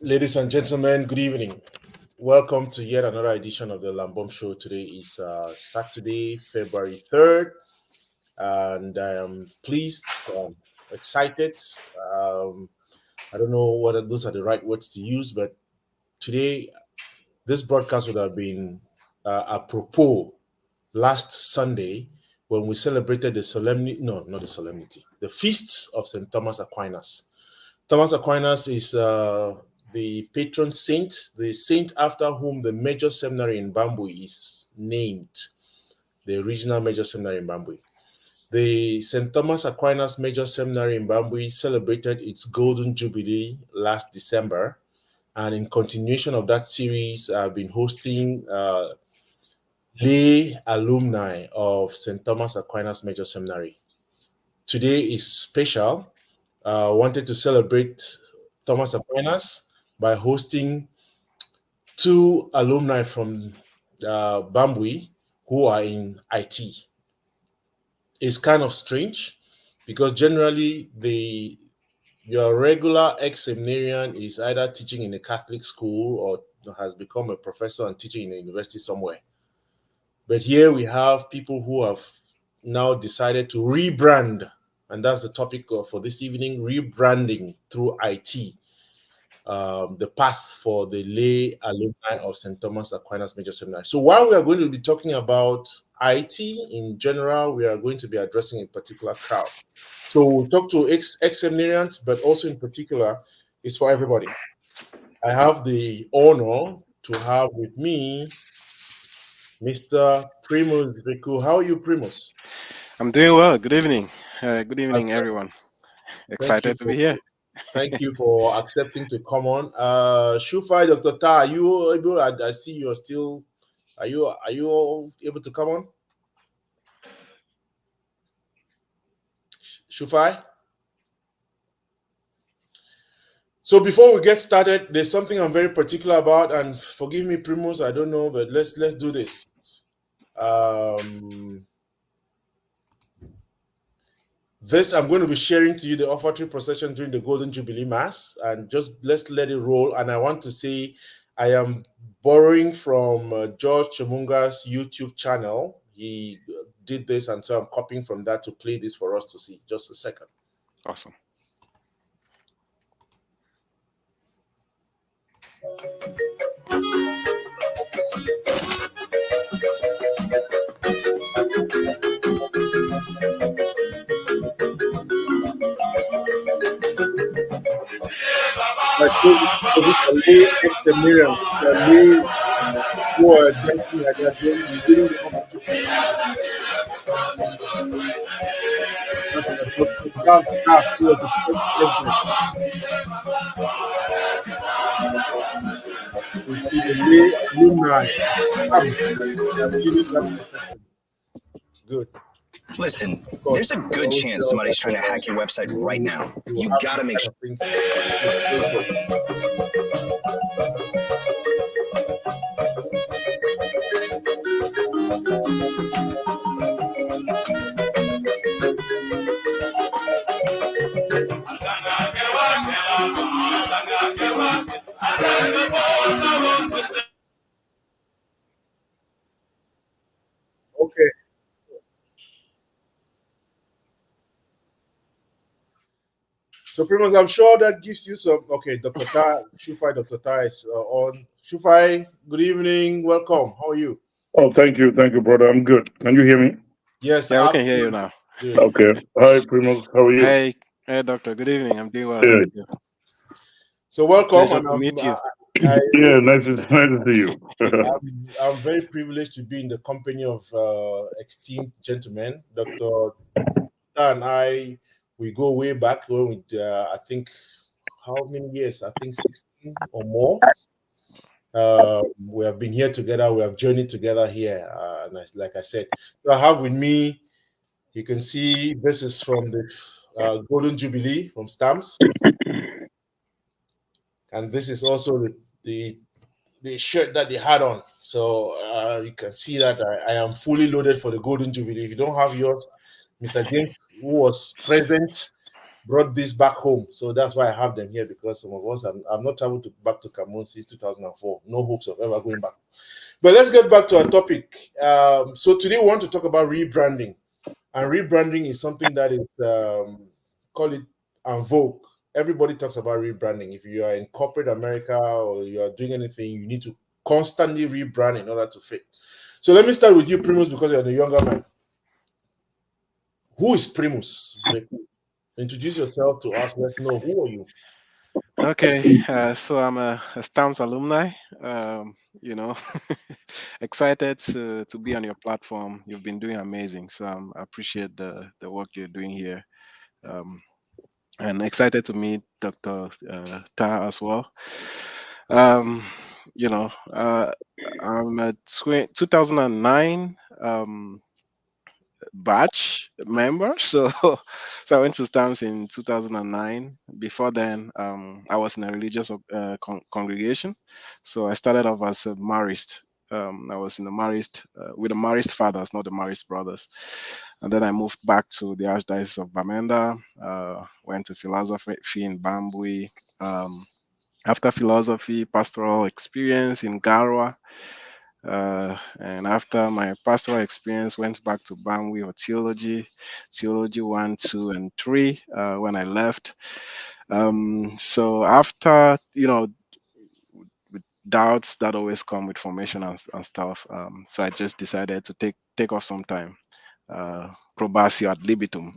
Ladies and gentlemen, good evening. Welcome to yet another edition of the Lambom Show. Today is Saturday, February 3rd, and I am pleased, excited. Um, I don't know whether those are the right words to use, but today, this broadcast would have been apropos last Sunday when we celebrated the solemnity, no, not the solemnity, the feasts of St. Thomas Aquinas. Thomas Aquinas is the patron saint, the saint after whom the major seminary in Bambui is named, the original major seminary in Bambui. The St. Thomas Aquinas Major Seminary in Bambui celebrated its Golden Jubilee last December, and in continuation of that series, I've been hosting lay alumni of St. Thomas Aquinas Major Seminary. Today is special. I wanted to celebrate Thomas Aquinas by hosting two alumni from Bambui who are in IT. It's kind of strange because generally your regular ex-seminarian is either teaching in a Catholic school or has become a professor and teaching in a university somewhere. But here we have people who have now decided to rebrand, and that's the topic for this evening, rebranding through IT. The path for the lay alumni of St. Thomas Aquinas Major Seminary. So while we are going to be talking about IT in general, we are going to be addressing a particular crowd. So we'll talk to ex-seminarians, but also in particular, it's for everybody. I have the honor to have with me Mr. Primus Vekuh. How are you, Primus? I'm doing well. Good evening. Good evening, everyone. Excited to be here. Thank you for accepting to come on. Shufai, Dr. Ta, are you able? I see you're still. Are you able to come on? Shufai? So before we get started, there's something I'm very particular about, and forgive me, Primus, I don't know, but let's do this. This I'm going to be sharing to you the offertory procession during the Golden Jubilee Mass, and just let's let it roll. And I want to say I am borrowing from George Chimunga's YouTube channel. He did this, and so I'm copying from that to play this for us to see. Just a second. Awesome. But this ex-seminarian, who are dancing like that, giving the opportunity. We see the lay alumni. Good. Listen, there's a good chance somebody's trying to hack your website right now. You gotta make sure. Okay. So, Primus, I'm sure that gives you some. Okay, Dr. Ta, Shufai, Dr. Ta is on. Shufai, good evening. Welcome. How are you? Oh, thank you, brother. I'm good. Can you hear me? Yes, yeah, I can hear you now. Good. Okay. Hi, Primus. How are you? Hey, doctor. Good evening. I'm doing well. Yeah. Thank you. So, welcome. Pleasure to meet you. Yeah, nice to see you. I'm very privileged to be in the company of esteemed gentlemen. Dr. Ta and I, we go way back when we, I think, how many years? I think 16 or more. We have been here together. We have journeyed together here. And like I said, so I have with me, you can see this is from the Golden Jubilee from STAMS. And this is also the shirt that they had on. So you can see that I am fully loaded for the Golden Jubilee. If you don't have yours, Mr. James, who was present brought this back home. So that's why I have them here, because some of us have not traveled back to Cameroon since 2004. No hopes of ever going back. But let's get back to our topic. So today we want to talk about rebranding. And rebranding is something that is, call it en vogue. Everybody talks about rebranding. If you are in corporate America or you are doing anything, you need to constantly rebrand in order to fit. So let me start with you, Primus, because you're the younger man. Who is Primus? Introduce yourself to us. Let's know, who are you? Okay, so I'm a STAMS alumni. You know, excited to be on your platform. You've been doing amazing, so I appreciate the work you're doing here. Um, and excited to meet Dr. Ta as well. Um, you know, I'm a 2009 batch member. So, so I went to STAMS in 2009. Before then, I was in a religious congregation. So I started off as a Marist. I was in the Marist with the Marist fathers, not the Marist brothers. And then I moved back to the Archdiocese of Bamenda. Went to philosophy in Bambui. After philosophy, pastoral experience in Garwa. And after my pastoral experience, went back to Bambui for theology 1, 2, and 3 when I left. So after, with doubts that always come with formation and stuff, so I just decided to take off some time. Probatio ad libitum.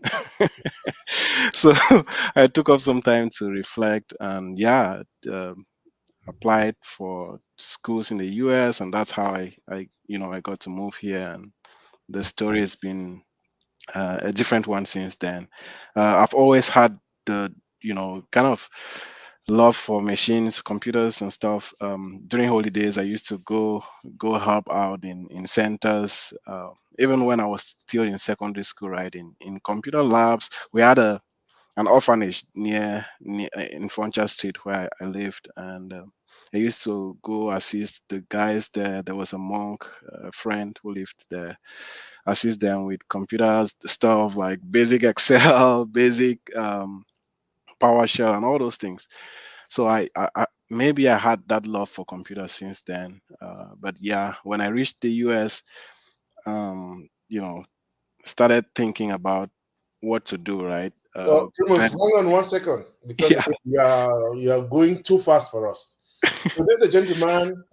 So I took up some time to reflect, and applied for schools in the US, and that's how I got to move here. And the story has been a different one since then. I've always had the kind of love for machines, computers, and stuff. During holidays, I used to go help out in centers. Even when I was still in secondary school, right, in computer labs, we had an orphanage near in Frontier Street where I lived, and I used to go assist the guys there. There was a monk, a friend who lived there, assist them with computers, stuff like basic Excel, basic PowerShell, and all those things. So I maybe I had that love for computers since then. But yeah, when I reached the US, um, you know, started thinking about what to do, right? Primus, And hang on 1 second, because yeah, you are going too fast for us. So there's a gentleman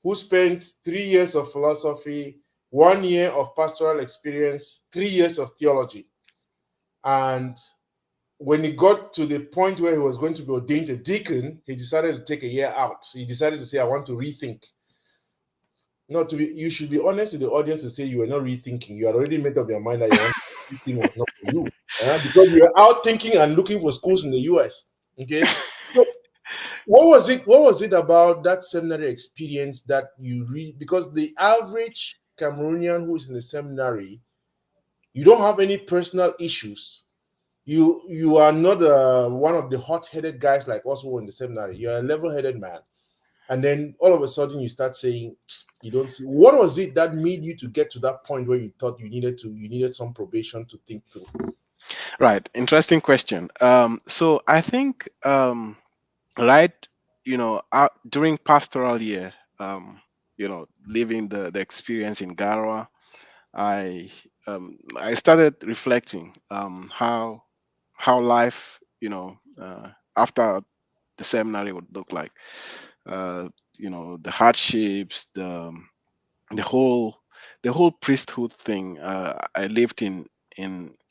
who spent 3 years of philosophy, 1 year of pastoral experience, 3 years of theology. And when he got to the point where he was going to be ordained a deacon, he decided to take a year out. He decided to say, I want to rethink. You should be honest with the audience to say you were not rethinking. You had already made up your mind that you want this thing was not for you. Because you were out thinking and looking for schools in the US. Okay. So what was it about that seminary experience that you read? Because the average Cameroonian who is in the seminary, you don't have any personal issues. You are not one of the hot-headed guys like us who are in the seminary. You're a level-headed man. And then all of a sudden you start saying you don't see. What was it that made you to get to that point where you thought you needed some probation to think through? right. Interesting question. So I think right, during pastoral year, living the experience in Garwa, I started reflecting how life, after the seminary would look like. Uh, the hardships, the whole the whole priesthood thing. I lived in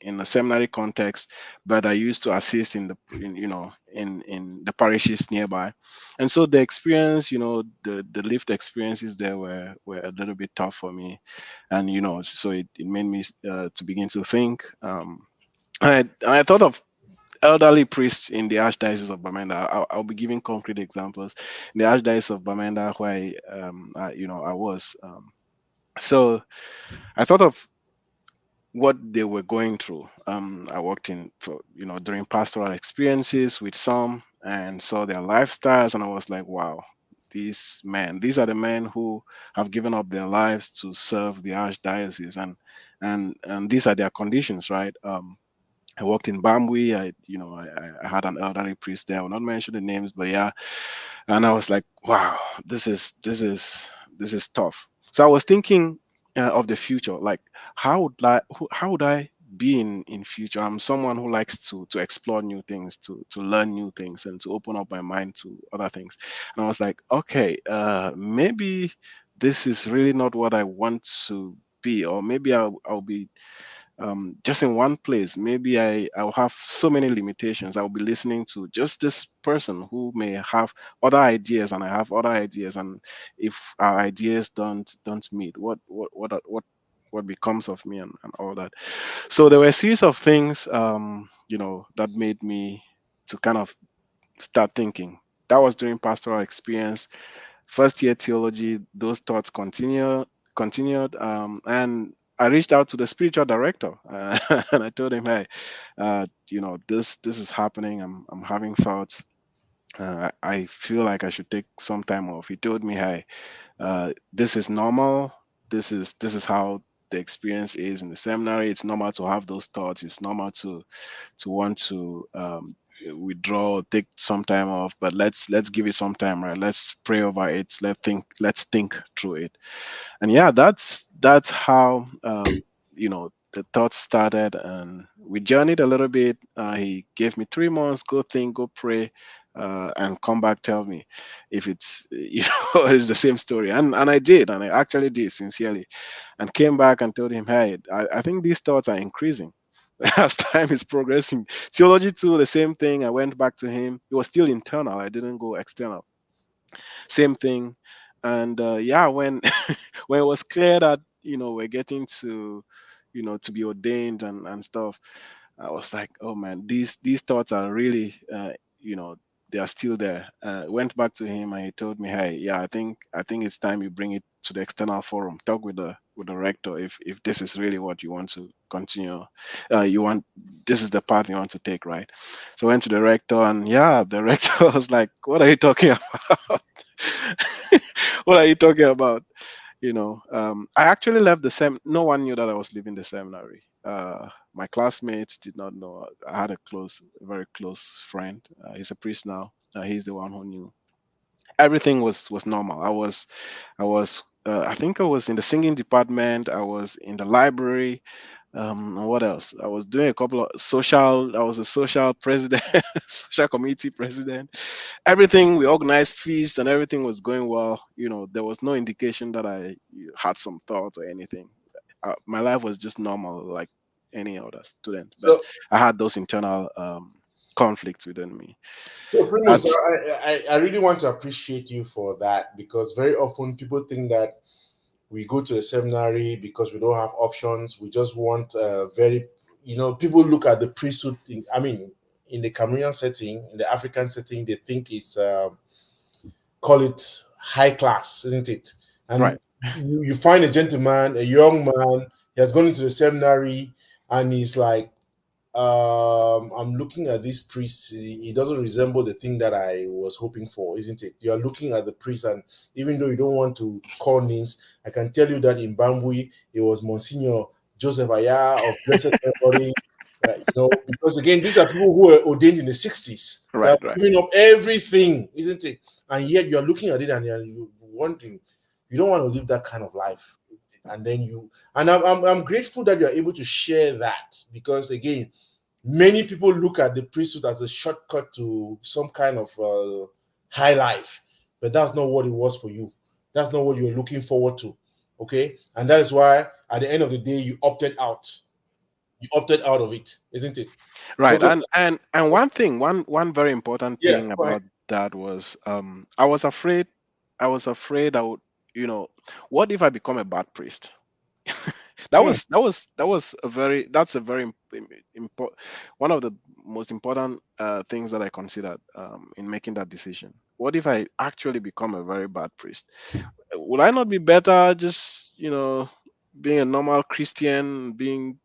a seminary context, but I used to assist in the parishes nearby, and so the experience, the lived experiences there were a little bit tough for me, and so it made me to begin to think. I thought of elderly priests in the Archdiocese of Bamenda. I'll be giving concrete examples. In the Archdiocese of Bamenda, where I was. So I thought of what they were going through. I worked during pastoral experiences with some and saw their lifestyles, and I was like, wow, these are the men who have given up their lives to serve the archdiocese, and these are their conditions, right? I worked in Bambui. I had an elderly priest there. I will not mention the names, but yeah. And I was like, wow, this is tough. So I was thinking of the future, like how would I be in future? I'm someone who likes to explore new things, to learn new things, and to open up my mind to other things. And I was like, okay, maybe this is really not what I want to be, or maybe I'll be just in one place. Maybe I'll have so many limitations. I'll be listening to just this person who may have other ideas, and I have other ideas. And if our ideas don't meet, what becomes of me, and all that. So there were a series of things, that made me to kind of start thinking. That was during pastoral experience, first year theology. Those thoughts continued, and I reached out to the spiritual director, and I told him, hey, this is happening. I'm having thoughts. I feel like I should take some time off. He told me, hey, this is normal. This is how the experience is in the seminary. It's normal to have those thoughts. It's normal to want to withdraw, take some time off. But let's give it some time, right? Let's pray over it. Let's think through it. And yeah, that's how the thoughts started, and we journeyed a little bit. He gave me 3 months, go think, go pray, and come back, tell me if it's it's the same story. And I did, and I actually did sincerely, and came back and told him, hey, I think these thoughts are increasing as time is progressing. Theology too, the same thing. I went back to him. It was still internal. I didn't go external. Same thing. And yeah, when when it was clear that we're getting to be ordained and stuff, I was like, oh man, these thoughts are really they are still there. Went back to him, and he told me, hey, yeah, I think it's time you bring it to the external forum. Talk with the rector if this is really what you want to continue. You want This is the path you want to take, right? So I went to the rector, and yeah, the rector was like, what are you talking about? What are you talking about? I actually left the same. No one knew that I was leaving the seminary. My classmates did not know. I had a very close friend. He's a priest now. He's the one who knew. Everything was normal. I think I was in the singing department. I was in the library. And what else? I was doing a couple of social. I was a social president, social committee president. Everything, we organized feast, and everything was going well. There was no indication that I had some thoughts or anything. My life was just normal, like any other student, but So, I had those internal conflicts within me. so Primus, That's I really want to appreciate you for that, because very often people think that we go to a seminary because we don't have options. We just want people look at the priesthood. In the Cameroonian setting, in the African setting, they think it's call it high class, isn't it? right. And you find a gentleman, a young man, he has gone into the seminary, and he's like, I'm looking at this priest. He doesn't resemble the thing that I was hoping for, isn't it? You are looking at the priest, and even though you don't want to call names, I can tell you that in Bambui, it was Monsignor Joseph Aya of Blessed Memory. Because again, these are people who were ordained in the 60s. They are Right, right. giving up everything, isn't it? And yet you are looking at it, and you're wondering, you don't want to live that kind of life. And then I'm grateful that you're able to share that, because again, many people look at the priesthood as a shortcut to some kind of high life, but that's not what it was for you. That's not what you're looking forward to. Okay, and that is why at the end of the day you opted out. You opted out of it, isn't it? So, Right. And one very important yeah, thing go ahead. about that was I was afraid I would, you know, what if I become a bad priest? Hmm. That's a very important, one of the most important things that I considered in making that decision. What if I actually become a very bad priest? Would I not be better just being a normal Christian, being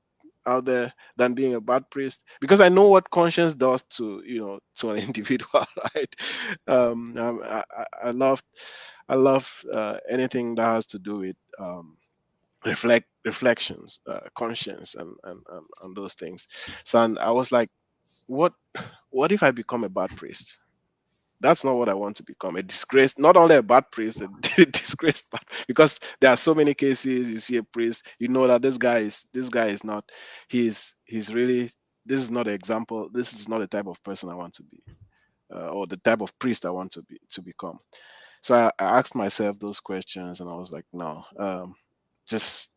out there, than being a bad priest? Because I know what conscience does to an individual, right? I love anything that has to do with reflections, conscience, and those things. So and I was like, what if I become a bad priest? That's not what I want to become. A disgrace, not only a bad priest, a disgraced, because there are so many cases. You see a priest, you know that this guy is not. He's really. This is not an example. This is not the type of person I want to be, or the type of priest I want to become. So I asked myself those questions, and I was like, no, just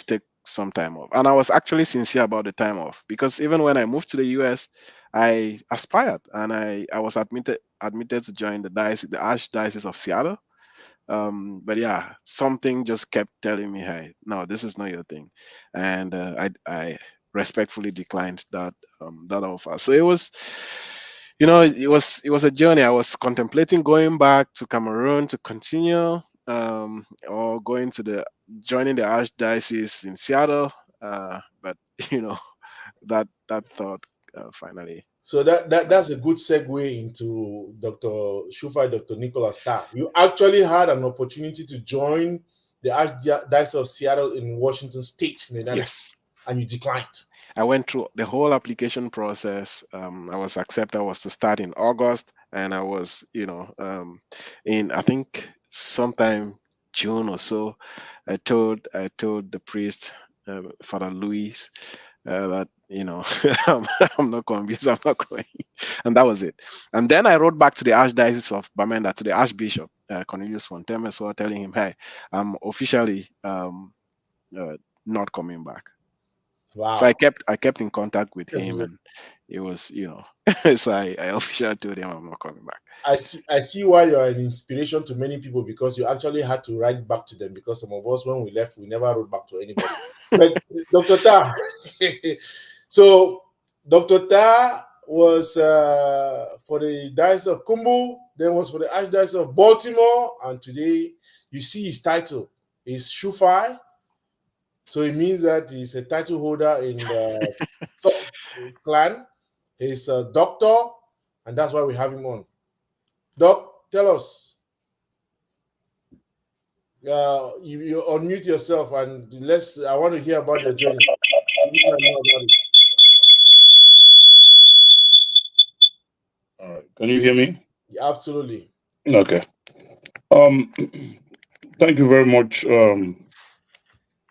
take some time off. And I was actually sincere about the time off, because even when I moved to the US, I aspired, and I was admitted to join the Archdiocese of Seattle. But yeah, something just kept telling me, hey, no, this is not your thing. And I respectfully declined that offer. So it was, it was a journey. I was contemplating going back to Cameroon to continue, or joining the Archdiocese in Seattle. But that thought finally. So that's a good segue into Dr. Shufai, Dr. Nicholas Starr. You actually had an opportunity to join the Archdiocese of Seattle in Washington State in the United States, and you declined. I went through the whole application process. I was accepted. I was to start in August, and I was, in I think sometime June or so, I told the priest, Father Louis, that I'm not convinced, I'm not going, and that was it. And then I wrote back to the Archdiocese of Bamenda, to the Archbishop Cornelius Fontemeso, telling him, hey, I'm officially not coming back. Wow. So I kept in contact with him, and it was, so I officially told him I'm not coming back. I see why you are an inspiration to many people, because you actually had to write back to them, because some of us, when we left, we never wrote back to anybody. But Dr. Ta, so Dr. Ta was for the Diocese of Kumbu, then was for the Archdiocese of Baltimore, and today you see his title is Shufai. So it means that he's a title holder in the clan. He's a doctor, and that's why we have him on. Doc, tell us. You unmute yourself, and I want to hear about your journey. All right. Can you hear me? Yeah, absolutely. Okay. Thank you very much,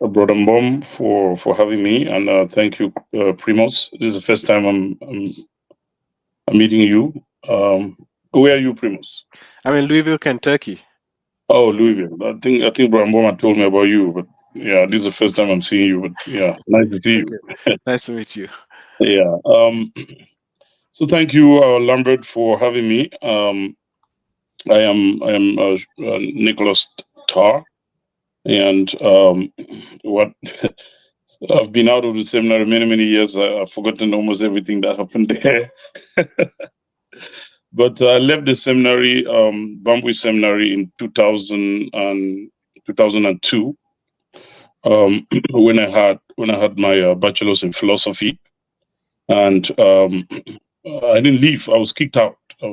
Brother Mbom, for having me, and thank you, Primus. This is the first time I'm meeting you. Where are you, Primus? I'm in Louisville, Kentucky. Oh, Louisville. I think Brother Mbom told me about you, but yeah, this is the first time I'm seeing you. But yeah, nice to see you. Nice to meet you. Yeah. So thank you, Lambert, for having me. I am Nicholas Tarr, and what I've been out of the seminary many years. I've forgotten almost everything that happened there. But I left the seminary, Bambui Seminary, in 2002. When I had my bachelor's in philosophy, and I didn't leave. I was kicked out. I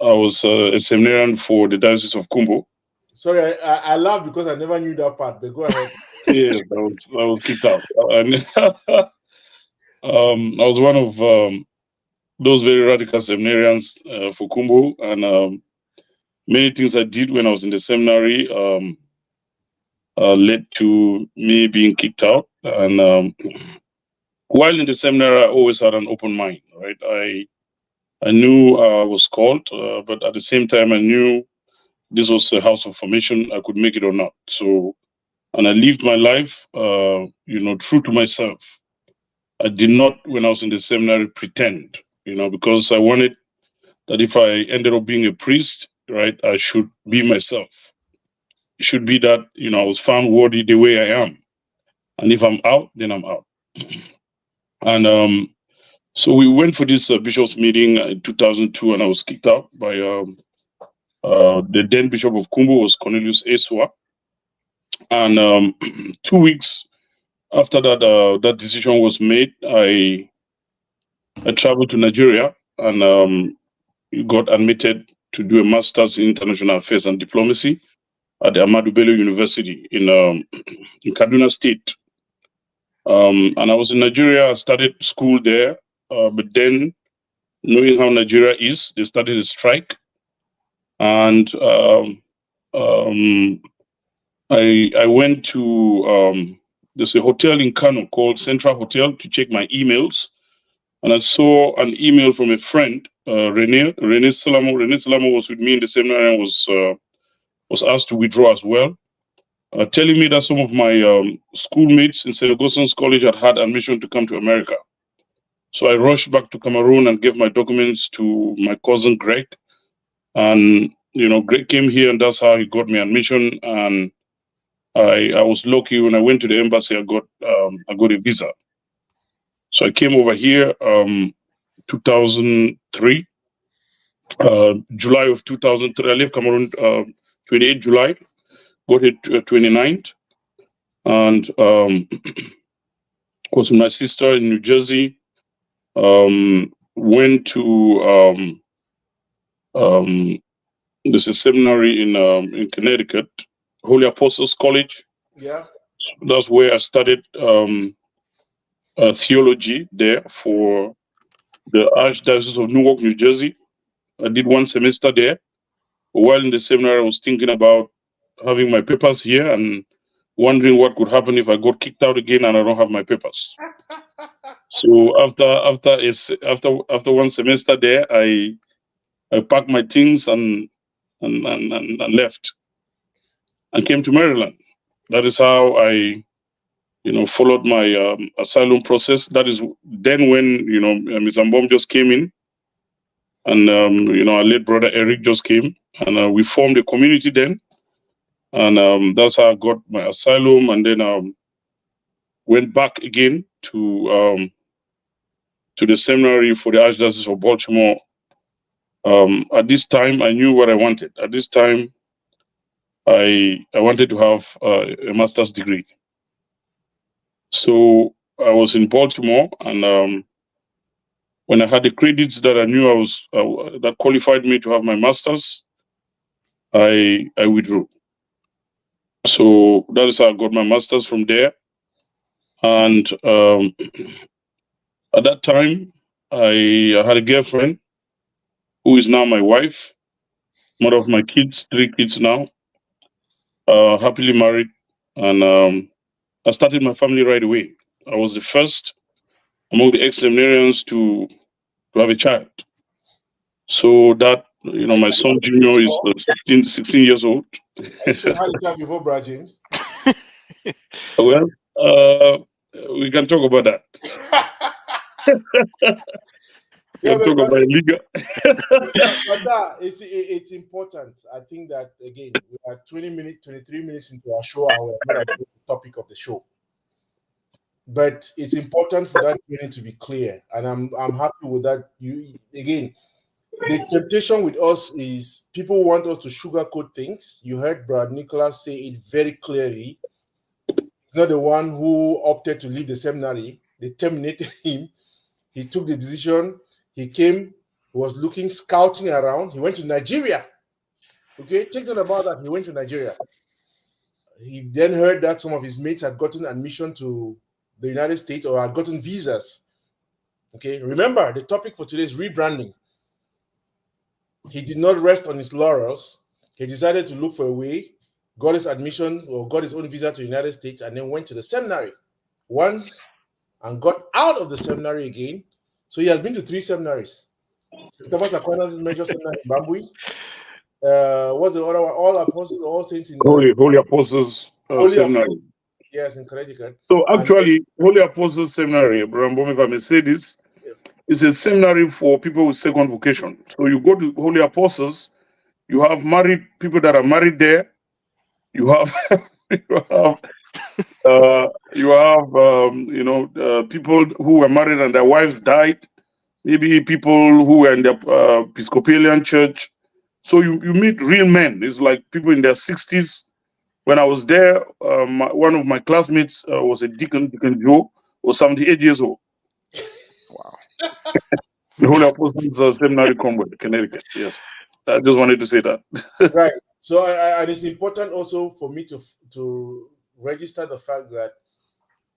was a seminarian for the Diocese of Kumbo. Sorry, I laughed because I never knew that part, but go ahead. Yeah, I was kicked out. And I was one of those very radical seminarians for Kumbo, and many things I did when I was in the seminary led to me being kicked out. And while in the seminary, I always had an open mind. Right, I knew I was called, but at the same time, I knew this was a house of formation. I could make it or not. So, and I lived my life, true to myself. I did not, when I was in the seminary, pretend, because I wanted that if I ended up being a priest, right, I should be myself. It should be that, I was found worthy the way I am. And if I'm out, then I'm out. And so we went for this bishop's meeting in 2002, and I was kicked out by the then Bishop of Kumbo, was Cornelius Eswa. And 2 weeks after that decision was made, I traveled to Nigeria and got admitted to do a master's in international affairs and diplomacy at the Ahmadu Bello University in Kaduna State. And I was in Nigeria. I started school there, but then, knowing how Nigeria is, they started a strike, and I went to there's a hotel in Kano called Central Hotel to check my emails, and I saw an email from a friend, Rene Salamo. Rene Salamo was with me in the seminary and was asked to withdraw as well, telling me that some of my schoolmates in St. Augustine's College had admission to come to America. So I rushed back to Cameroon and gave my documents to my cousin Greg, and Greg came here, and that's how he got me admission. And I was lucky when I went to the embassy. I got a visa. So I came over here 2003, July of 2003. I left Cameroon 28 July, got it 29th, and was with my sister in New Jersey. Went to there's a seminary in Connecticut, Holy Apostles College. Yeah, that's where I started theology there for the Archdiocese of Newark, New Jersey. I did 1 semester there. While in the seminary, I was thinking about having my papers here and wondering what could happen if I got kicked out again and I don't have my papers. So after 1 semester there, I packed my things and left and came to Maryland. That is how I, followed my asylum process. That is then when Ms. Ambom just came in, and our late brother Eric just came, and we formed a community then, and that's how I got my asylum, and then went back again to the seminary for the Archdiocese of Baltimore. At this time, I knew what I wanted. At this time, I wanted to have a master's degree. So I was in Baltimore, and when I had the credits that I knew that qualified me to have my master's, I withdrew. So that is how I got my master's from there. And at that time, I had a girlfriend who is now my wife, mother of my kids, 3 kids now, happily married, and I started my family right away. I was the first among the ex-seminarians to have a child. So that, my son Junior is 16 years old. I should have had a child before, Brad James. Well, we can talk about that. We can talk about legal. But that, it's important. I think that, again, we are 23 minutes into our show, and we're not at the topic of the show. But it's important for that training to be clear, and I'm happy with that. Again, the temptation with us is people want us to sugarcoat things. You heard Brad Nicholas say it very clearly. He's not the one who opted to leave the seminary. They terminated him. He took the decision. He came, was looking, scouting around. He went to Nigeria. Okay, take note about that. He went to Nigeria. He then heard that some of his mates had gotten admission to the United States or had gotten visas. Okay, remember, the topic for today is rebranding. He did not rest on his laurels. He decided to look for a way, got his admission or got his own visa to the United States, and then went to the seminary. One, and got out of the seminary again. So he has been to 3 seminaries. St Thomas Aquinas Major Seminary in Bambui. What's the other one? All Apostles, All Saints in Holy Apostles Seminary. Yes, in Connecticut. So actually, Holy Apostles Seminary, Brambom, if I may say this, is a seminary for people with second vocation. So you go to Holy Apostles, you have married people that are married there. You have people who were married and their wives died. Maybe people who were in the Episcopalian church. So you meet real men. It's like people in their 60s. When I was there, one of my classmates was a Deacon Joe, was 78 years old. Wow. The Holy Apostles Seminary, Conway, Connecticut. Yes. I just wanted to say that. Right. So and it's important also for me to register the fact that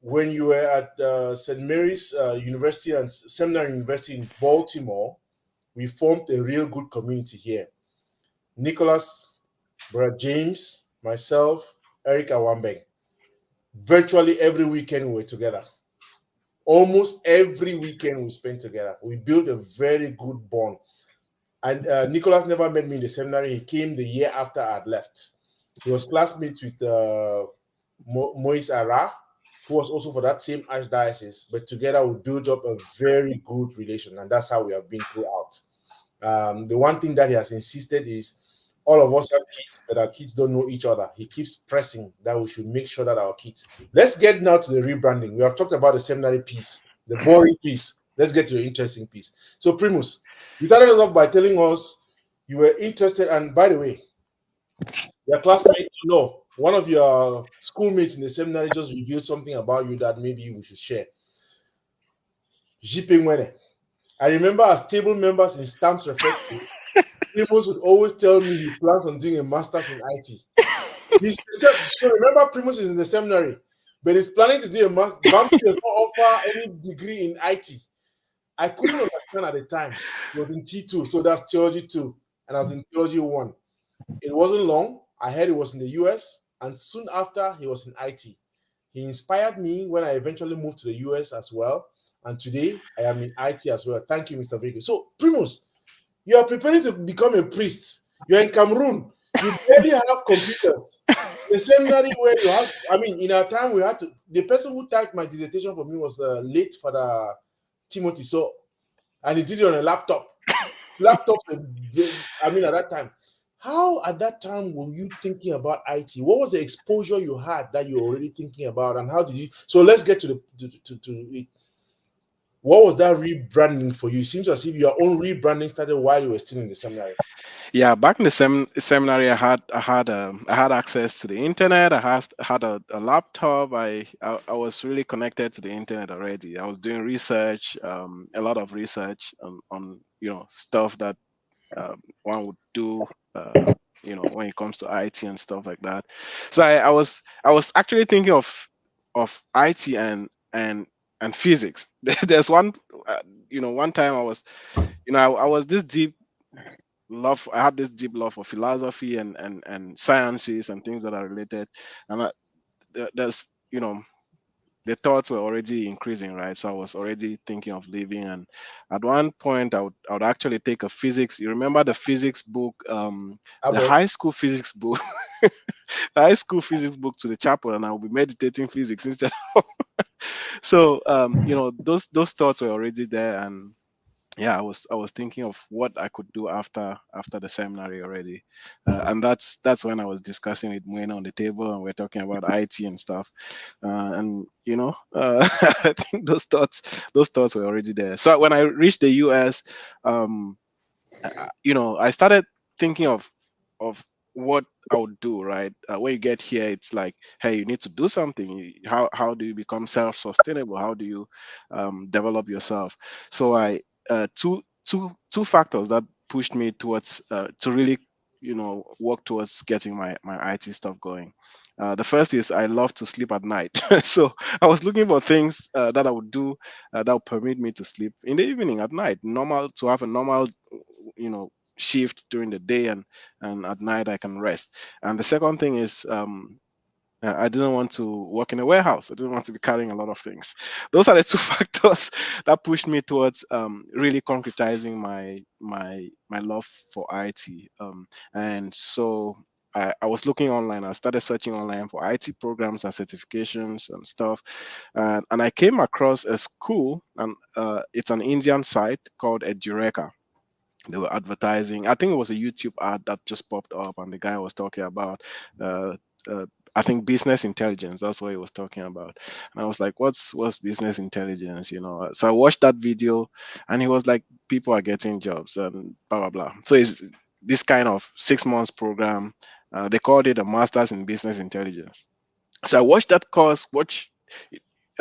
when you were at St. Mary's University and Seminary University in Baltimore, we formed a real good community here. Nicholas, Brother James, myself, Eric Awambeng. Virtually every weekend we were together. Almost every weekend we spent together. We built a very good bond. And Nicholas never met me in the seminary. He came the year after I had left. He was classmates with Moise Ara, who was also for that same archdiocese. But together we built up a very good relation, and that's how we have been throughout. The one thing that he has insisted is all of us have kids, that our kids don't know each other. He keeps pressing that we should make sure that our kids. Let's get now to the rebranding. We have talked about the seminary piece, the boring piece. Let's get to the interesting piece. So, Primus, you started us off by telling us you were interested, and by the way, your classmate, no, one of your schoolmates in the seminary just revealed something about you that maybe we should share. Jipe Mwene. I remember as table members in STAMS reflecting, Primus would always tell me he plans on doing a master's in IT. So remember, Primus is in the seminary, but he's planning to do a master. Bambui does not offer any degree in IT. I couldn't understand at the time. It was in T2, so that's theology 2, and I was in theology 1. It wasn't long. I heard it was in the US, and soon after, he was in IT. He inspired me when I eventually moved to the US as well, and today I am in IT as well. Thank you, Mr. Vekuh. So, Primus, you are preparing to become a priest. You're in Cameroon. You barely have computers. The seminary where you have, I mean, in our time, we had to, the person who typed my dissertation for me was late Father Timothy. So, and he did it on a laptop. I mean, at that time. How at that time were you thinking about IT? What was the exposure you had that you were already thinking about, and how did you? So let's get to it. What was that rebranding for you? It seems as if your own rebranding started while you were still in the seminary. Yeah, back in the seminary, I had access to the internet. I had a laptop. I was really connected to the internet already. I was doing research, a lot of research on stuff that one would do. When it comes to IT and stuff like that. So I was actually thinking of IT and physics. There's one one time I was I was this deep love. I had this deep love for philosophy and sciences and things that are related, and there's the thoughts were already increasing, right? So I was already thinking of leaving, and at one point I would actually take a physics. You remember the physics book, the high school physics book, the high school physics book to the chapel, and I would be meditating physics instead. So those thoughts were already there, and yeah, I was thinking of what I could do after the seminary already, and that's when I was discussing with Mwena on the table, and we're talking about IT and stuff, and I think those thoughts were already there. So when I reached the US, I started thinking of what I would do. Right, when you get here, it's like, hey, you need to do something. How do you become self-sustainable? How do you develop yourself? So I two factors that pushed me towards to really work towards getting my IT stuff going. The first is I love to sleep at night. So I was looking for things that I would do that would permit me to sleep in the evening at night, normal, to have a normal shift during the day, and at night I can rest. And the second thing is I didn't want to work in a warehouse. I didn't want to be carrying a lot of things. Those are the two factors that pushed me towards really concretizing my love for IT. And so I was looking online. I started searching online for IT programs and certifications and stuff. And I came across a school, and it's an Indian site called Edureka. They were advertising. I think it was a YouTube ad that just popped up, and the guy was talking about uh, I think business intelligence. That's what he was talking about. And I was like, what's business intelligence? So I watched that video, and he was like, people are getting jobs and blah blah blah. So it's this kind of 6 months program. They called it a master's in business intelligence. So I watched that course.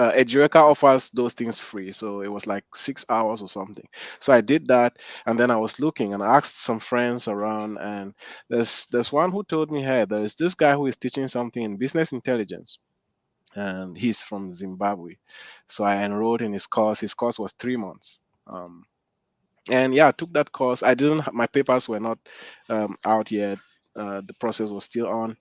Educa offers those things free, so it was like 6 hours or something. So I did that, and then I was looking and I asked some friends around, and there's one who told me, hey, there's this guy who is teaching something in business intelligence, and he's from Zimbabwe. So I enrolled in his course. His course was 3 months. And yeah, I took that course. I didn't. My papers were not out yet. The process was still on.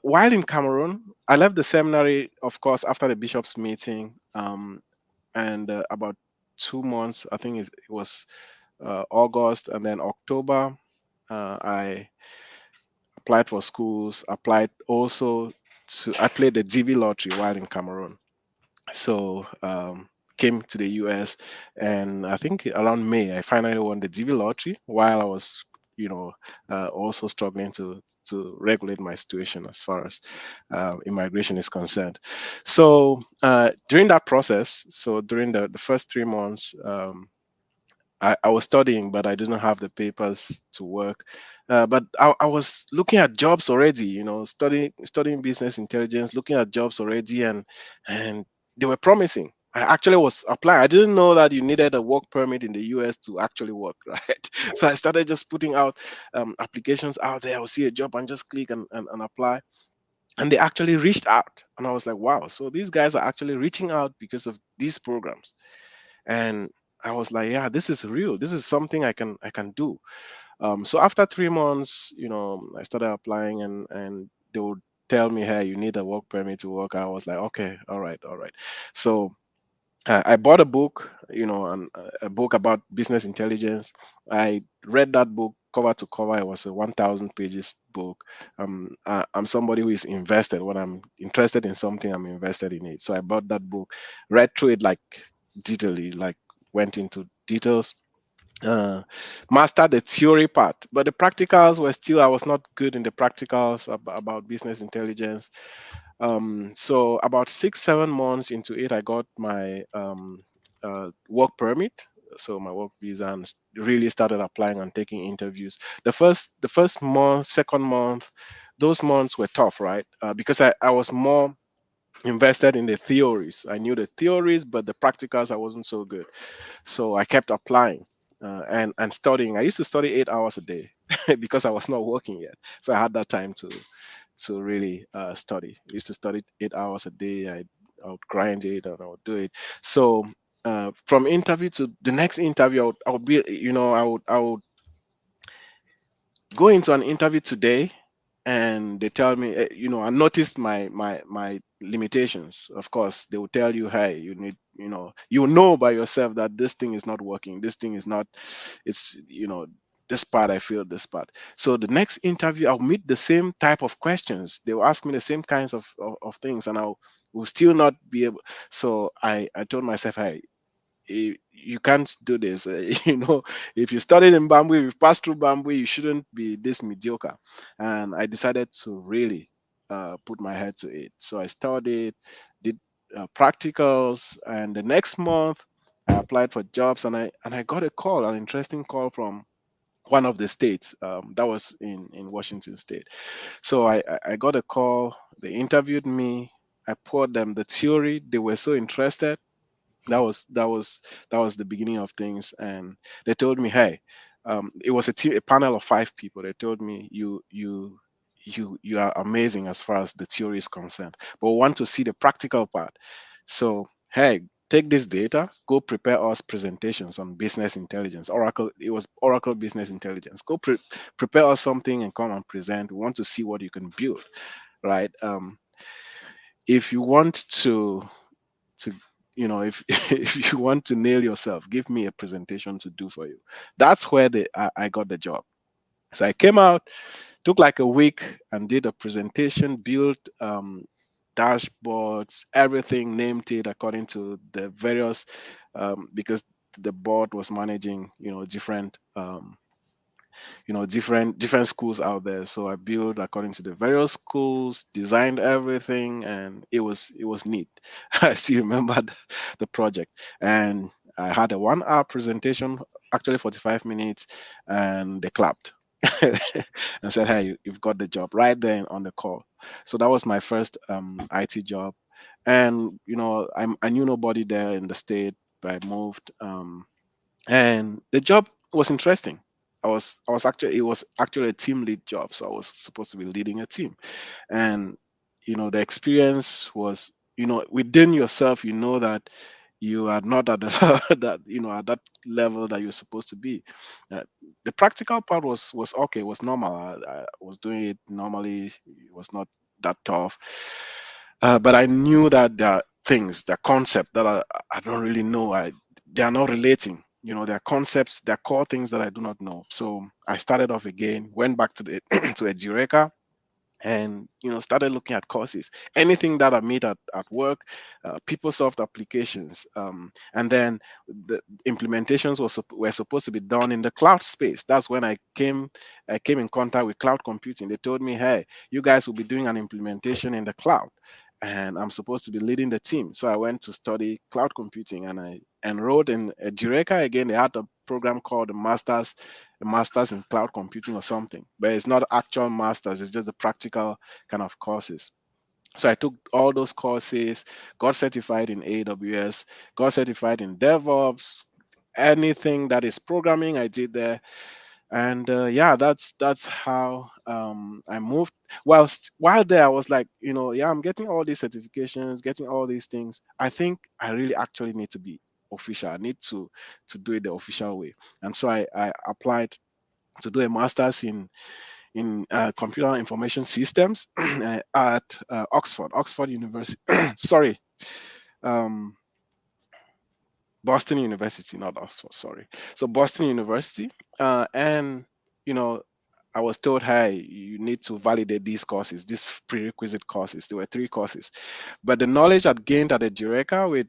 While in Cameroon, I left the seminary, of course, after the bishop's meeting, and about 2 months, I think it was August, and then October, I applied for schools. Applied also to. I played the GB lottery while in Cameroon. So came to the US, and I think around May I finally won the DV lottery while I was, also struggling to regulate my situation as far as immigration is concerned. So during that process, so during the first 3 months, I was studying, but I didn't have the papers to work. But I was looking at jobs already, studying business intelligence, looking at jobs already, and they were promising. I actually was applying. I didn't know that you needed a work permit in the US to actually work, right? So I started just putting out applications out there. I would see a job and just click and apply. And they actually reached out. And I was like, wow, so these guys are actually reaching out because of these programs. And I was like, yeah, this is real. This is something I can do. So after 3 months, I started applying, and they would tell me, hey, you need a work permit to work. I was like, okay, all right, all right. So I bought a book, a book about business intelligence. I read that book cover to cover. It was a 1,000 pages book. I'm somebody who is invested. When I'm interested in something, I'm invested in it. So I bought that book, read through it like detailedly, like went into details, uh, mastered the theory part, but the practicals were still, I was not good in the practicals about business intelligence. So about 6 7 months into it, I got my work permit, so my work visa, and really started applying and taking interviews. The first month, second month, those months were tough, right? Because I was more invested in the theories. I knew the theories, but the practicals I wasn't so good. So I kept applying and studying. I used to study 8 hours a day because I was not working yet. So I had that time to really study. I used to study 8 hours a day. I would grind it and I would do it. So from interview to the next interview, I would be, I would go into an interview today, and they tell me, I noticed my limitations. Of course, they will tell you, hey, you need, you know by yourself that this thing is not working. This thing is not, it's, this part, I feel this part. So the next interview, I'll meet the same type of questions. They will ask me the same kinds of things, and I will still not be able. So I told myself, hey, you can't do this. If you studied in Bambui, if you've passed through Bambui, you shouldn't be this mediocre. And I decided to really put my head to it. So I studied, did practicals, and the next month I applied for jobs, and I got a call, an interesting call from one of the states that was in Washington State. So I got a call. They interviewed me. I poured them the theory. They were so interested. That was the beginning of things, and they told me, hey, it was a panel of 5 people. They told me, you are amazing as far as the theory is concerned, but we want to see the practical part. So hey, take this data, go prepare us presentations on business intelligence. Oracle, it was Oracle Business Intelligence. Go prepare us something and come and present. We want to see what you can build, right? If you want to if if you want to nail yourself, give me a presentation to do for you. That's where I got the job. So I came out, took like a week and did a presentation, built dashboards, everything, named it according to the various because the board was managing different different schools out there. So I built according to the various schools, designed everything, and it was neat. I still remember the project, and I had a 1 hour presentation, actually 45 minutes, and they clapped and said, hey, you've got the job right then on the call. So that was my first IT job. and I knew nobody there in the state, but I moved, and the job was interesting. It was actually a team lead job, so I was supposed to be leading a team, and the experience was, within yourself, that you are not at the that at that level that you're supposed to be. uh, the practical part was okay, was normal. I was doing it normally. It was not that tough, but I knew that there are things, the concept that I don't really know. They are not relating. There are concepts, there are core things that I do not know. So I started off again, went back to the to a Eureka, and started looking at courses, anything that I made at work, PeopleSoft applications, and then the implementations were supposed to be done in the cloud space. That's when I came in contact with cloud computing. They told me, hey, you guys will be doing an implementation in the cloud, and I'm supposed to be leading the team. So I went to study cloud computing, and I enrolled in a Eureka again. They had a program called a master's in cloud computing or something, but it's not actual masters, it's just the practical kind of courses. So I took all those courses, got certified in AWS, got certified in DevOps, anything that is programming I did there. And yeah, that's how I moved. While there, I was like, yeah, I'm getting all these certifications, getting all these things. I think I really actually need to be official. I need to do it the official way. And so I applied to do a master's in computer information systems at Oxford University. Sorry, um, Boston University, not Oxford. Sorry. So Boston University, and you know, I was told, hey, you need to validate these courses, these prerequisite courses. There were 3 courses, but the knowledge I'd gained at the Eureka with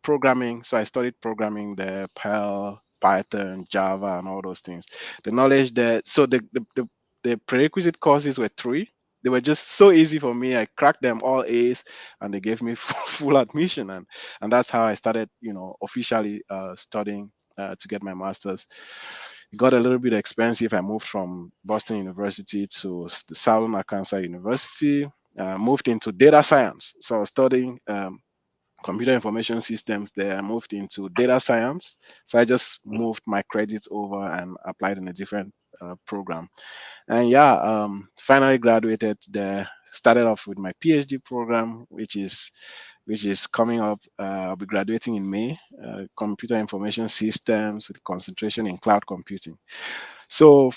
programming. So I studied programming there, Perl, Python, Java, and all those things. The knowledge that so the prerequisite courses were 3. They were just so easy for me. I cracked them all A's, and they gave me full admission, and that's how I started, officially studying to get my master's. It got a little bit expensive. I moved from Boston University to the Southern Arkansas University. Moved into data science, so I was studying computer information systems there. I moved into data science, so I just moved my credits over and applied in a different program. And yeah, finally graduated there. Started off with my PhD program, which is coming up. I'll be graduating in May. Computer information systems with concentration in cloud computing. So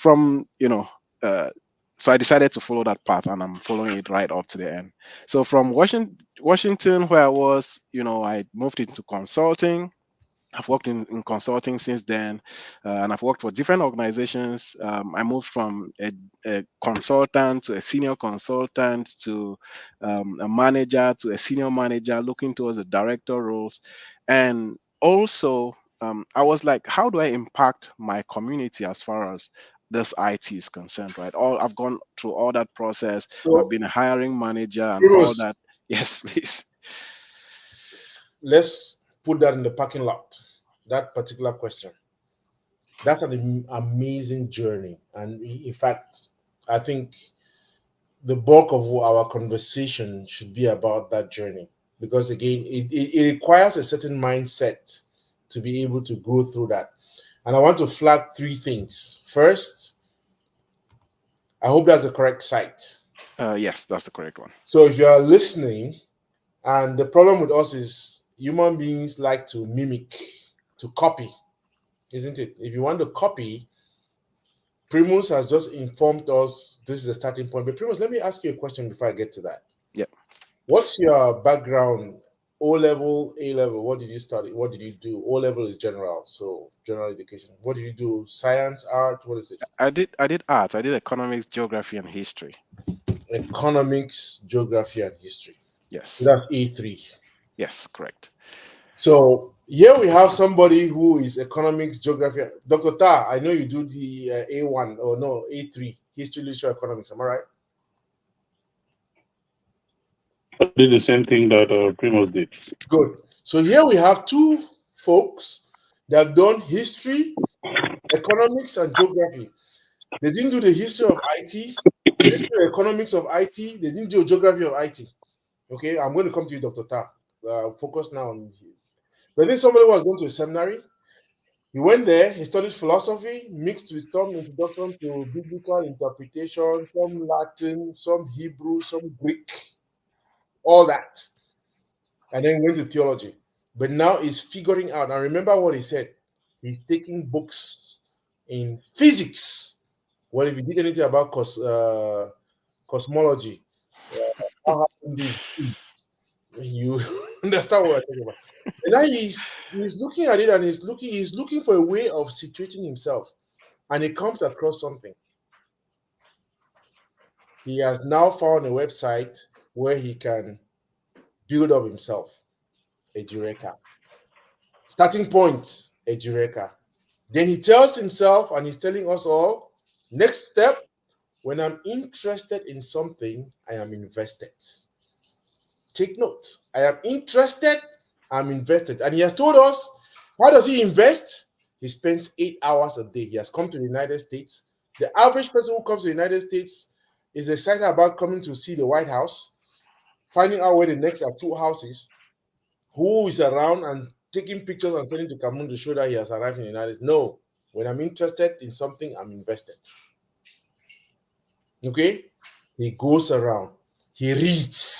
so I decided to follow that path, and I'm following it right up to the end. So from Washington, where I was, I moved into consulting. I've worked in consulting since then, and I've worked for different organizations. I moved from a consultant to a senior consultant to a manager to a senior manager, looking towards the director roles. And also, I was like, how do I impact my community as far as this IT is concerned, right? I've gone through all that process. I've So, been a hiring manager and all Primus, that. Yes, please. let's put that in the parking lot. That particular question. That's an amazing journey, and in fact, I think the bulk of our conversation should be about that journey, because again, it requires a certain mindset to be able to go through that. And I want to flag 3 things. First, I hope that's the correct site. Yes, that's the correct one. So if you are listening, and the problem with us is human beings like to mimic, to copy, isn't it? If you want to copy, Primus has just informed us this is a starting point. But Primus, let me ask you a question before I get to that. Yeah. What's your background? O level, A level? What did you study? What did you do? O level is general, so general education. What did you do? Science, art? What is it? I did art. I did economics, geography, and history. Economics, geography, and history. So Yes. that's A3. Yes, correct. So here we have somebody who is economics, geography. Dr. Ta, I know you do the A1 or no, A3, history, literature, economics. Am I right? I did the same thing that Primus did. Good. So here we have 2 folks that have done history, economics, and geography. They didn't do the history of IT. They didn't do the economics of IT. They didn't do geography of IT. Okay, I'm going to come to you, Dr. Ta. Focus now on you. But then somebody was going to a seminary. He went there, he studied philosophy, mixed with some introduction to biblical interpretation, some Latin, some Hebrew, some Greek, all that. And then went to theology. But now he's figuring out. And remember what he said. He's taking books in physics. Well, if you did anything about cosmology, how happened this? You understand what I'm talking about. And now he's looking at it and he's looking for a way of situating himself. And he comes across something. He has now found a website where he can build up himself. A Eureka. Starting point, a Eureka. Then he tells himself, and he's telling us all, next step, when I'm interested in something, I am invested. Take note. I am interested, I'm invested. And he has told us, how does he invest? He spends 8 hours a day. He has come to the United States. The average person who comes to the United States is excited about coming to see the White House, finding out where the next are 2 houses, who is around and taking pictures and sending to Cameroon to show that he has arrived in the United States. No, when I'm interested in something, I'm invested. Okay? He goes around. He reads.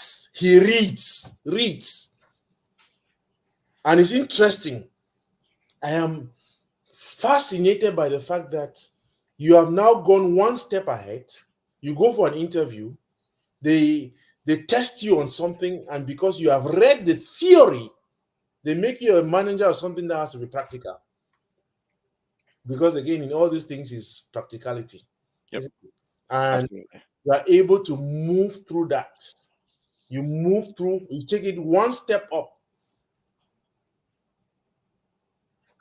And it's interesting. I am fascinated by the fact that you have now gone one step ahead. You go for an interview. They test you on something, and because you have read the theory, they make you a manager of something that has to be practical. Because again, in all these things is practicality. Yep. And Absolutely. you are able to move through that. You move through, you take it one step up.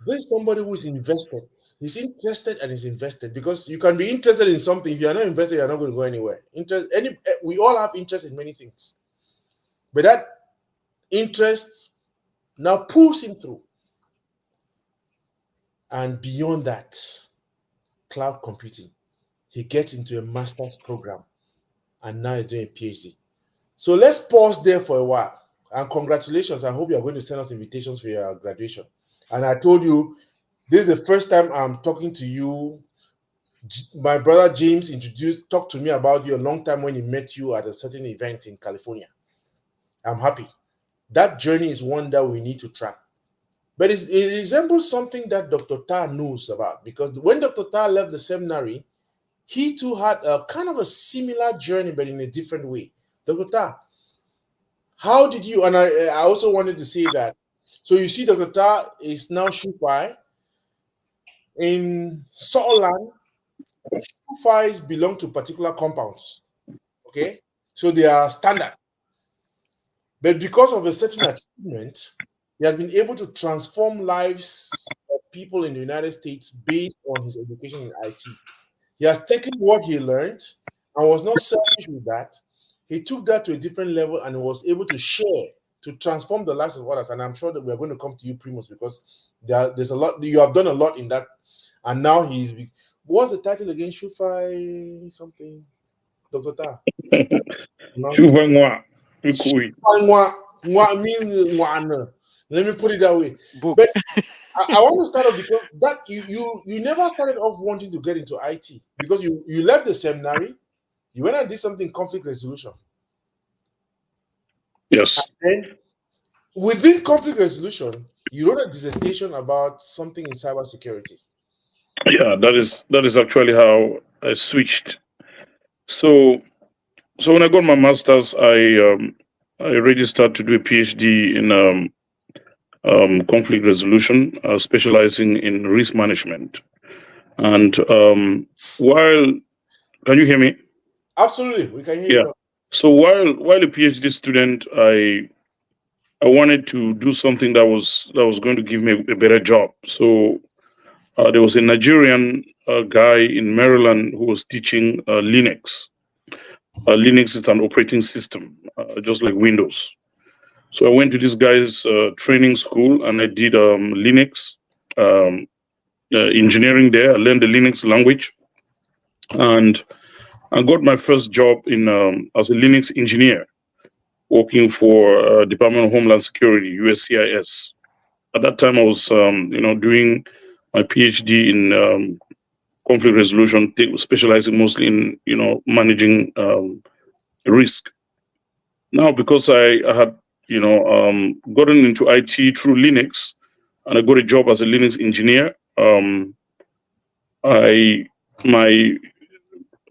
There's somebody who is invested. He's interested and is invested, because you can be interested in something. If you are not invested, you're not going to go anywhere. We all have interest in many things. But that interest now pulls him through. And beyond that, cloud computing. He gets into a master's program and now he's doing a PhD. So let's pause there for a while. And congratulations. I hope you're going to send us invitations for your graduation. And I told you, this is the first time I'm talking to you. My brother James talked to me about you a long time when he met you at a certain event in California. I'm happy. That journey is one that we need to track. But it resembles something that Dr. Ta knows about, because when Dr. Ta left the seminary, he too had a kind of a similar journey, but in a different way. Dr. Ta, how did you, and I also wanted to say that, so you see Dr. Ta is now Shupai. In Solland, Shupais belong to particular compounds, okay? So they are standard. But because of a certain achievement, he has been able to transform lives of people in the United States based on his education in IT. He has taken what he learned and was not selfish with that. He took that to a different level and was able to share, to transform the lives of others. And I'm sure that we're going to come to you, Primus, because there's a lot, you have done a lot in that. And now what's the title again? Shufai something? Dr. Ta? Let me put it that way. Book. But I want to start off because that you never started off wanting to get into IT, because you left the seminary, you went and did something conflict resolution. Yes. And then within conflict resolution, you wrote a dissertation about something in cybersecurity. Yeah, that is actually how I switched. So when I got my master's, I registered to do a PhD in conflict resolution, specializing in risk management. And while, can you hear me? Absolutely, we can hear you. So while a PhD student, I wanted to do something that was going to give me a better job. So there was a Nigerian guy in Maryland who was teaching Linux. Linux is an operating system, just like Windows. So I went to this guy's training school and I did Linux engineering there. I learned the Linux language, and I got my first job in as a Linux engineer. working for Department of Homeland Security, USCIS. At that time, I was, doing my PhD in conflict resolution, specializing mostly in, managing risk. Now, because I had, gotten into IT through Linux, and I got a job as a Linux engineer,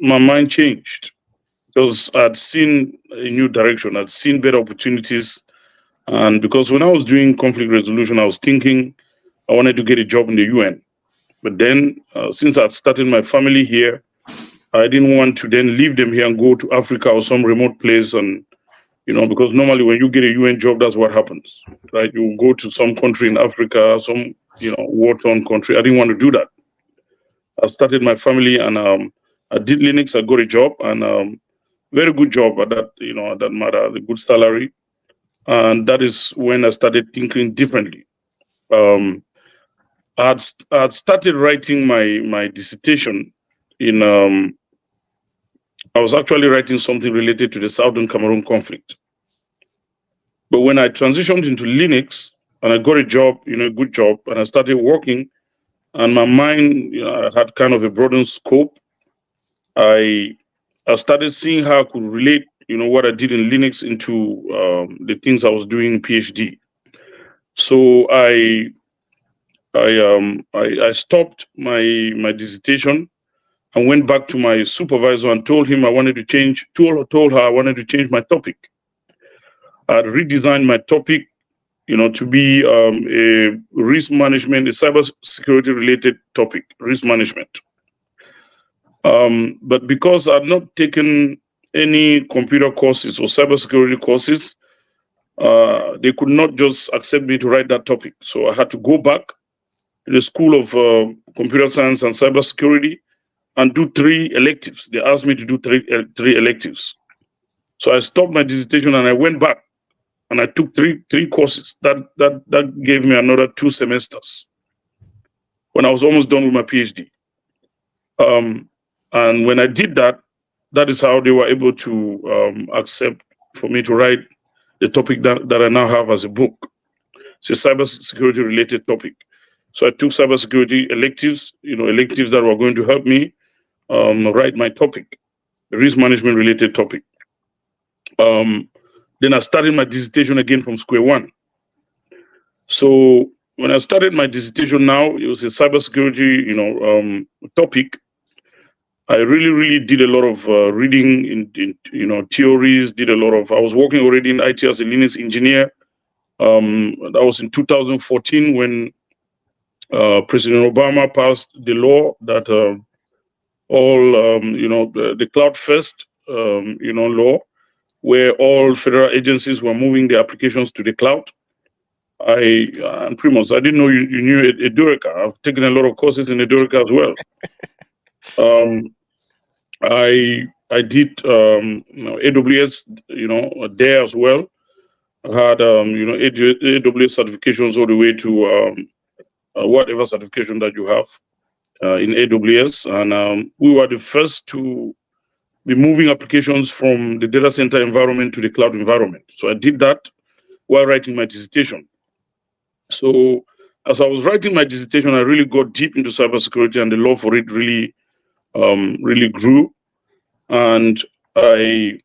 my mind changed because I'd seen a new direction, I'd seen better opportunities, and because when I was doing conflict resolution, I was thinking I wanted to get a job in the UN. But then, since I'd started my family here, I didn't want to then leave them here and go to Africa or some remote place. And, because normally when you get a UN job, that's what happens, right? You go to some country in Africa, some, war-torn country. I didn't want to do that. I started my family and I did Linux. I got a job and very good job at that, at that matter, the good salary. And that is when I started thinking differently. I had started writing my dissertation in, I was actually writing something related to the Southern Cameroon conflict. But when I transitioned into Linux and I got a job, a good job, and I started working, and my mind I had kind of a broadened scope, I started seeing how I could relate, what I did in Linux into the things I was doing in PhD. So I stopped my dissertation and went back to my supervisor and told him I wanted to change. Told her I wanted to change my topic. I had redesigned my topic, to be a risk management, a cybersecurity related topic, risk management. But because I had not taken any computer courses or cybersecurity courses, they could not just accept me to write that topic. So I had to go back to the School of Computer Science and Cybersecurity and do 3 electives. They asked me to do three electives. So I stopped my dissertation and I went back and I took three courses. That gave me another 2 semesters when I was almost done with my PhD. And when I did that, that is how they were able to accept for me to write the topic that I now have as a book. It's a cybersecurity related topic. So I took cybersecurity electives, electives that were going to help me write my topic, the risk management related topic. Then I started my dissertation again from square one. So when I started my dissertation now, it was a cybersecurity, topic. I really did a lot of reading in theories, I was working already in IT as a Linux engineer. That was in 2014 when President Obama passed the law that all, the Cloud First, law, where all federal agencies were moving their applications to the cloud. And Primus, I didn't know you knew Edureka. I've taken a lot of courses in Edureka as well. I did AWS, there as well. I had AWS certifications all the way to whatever certification that you have in AWS, and we were the first to be moving applications from the data center environment to the cloud environment. So I did that while writing my dissertation. So as I was writing my dissertation, I really got deep into cybersecurity, and the love for it really grew. And I,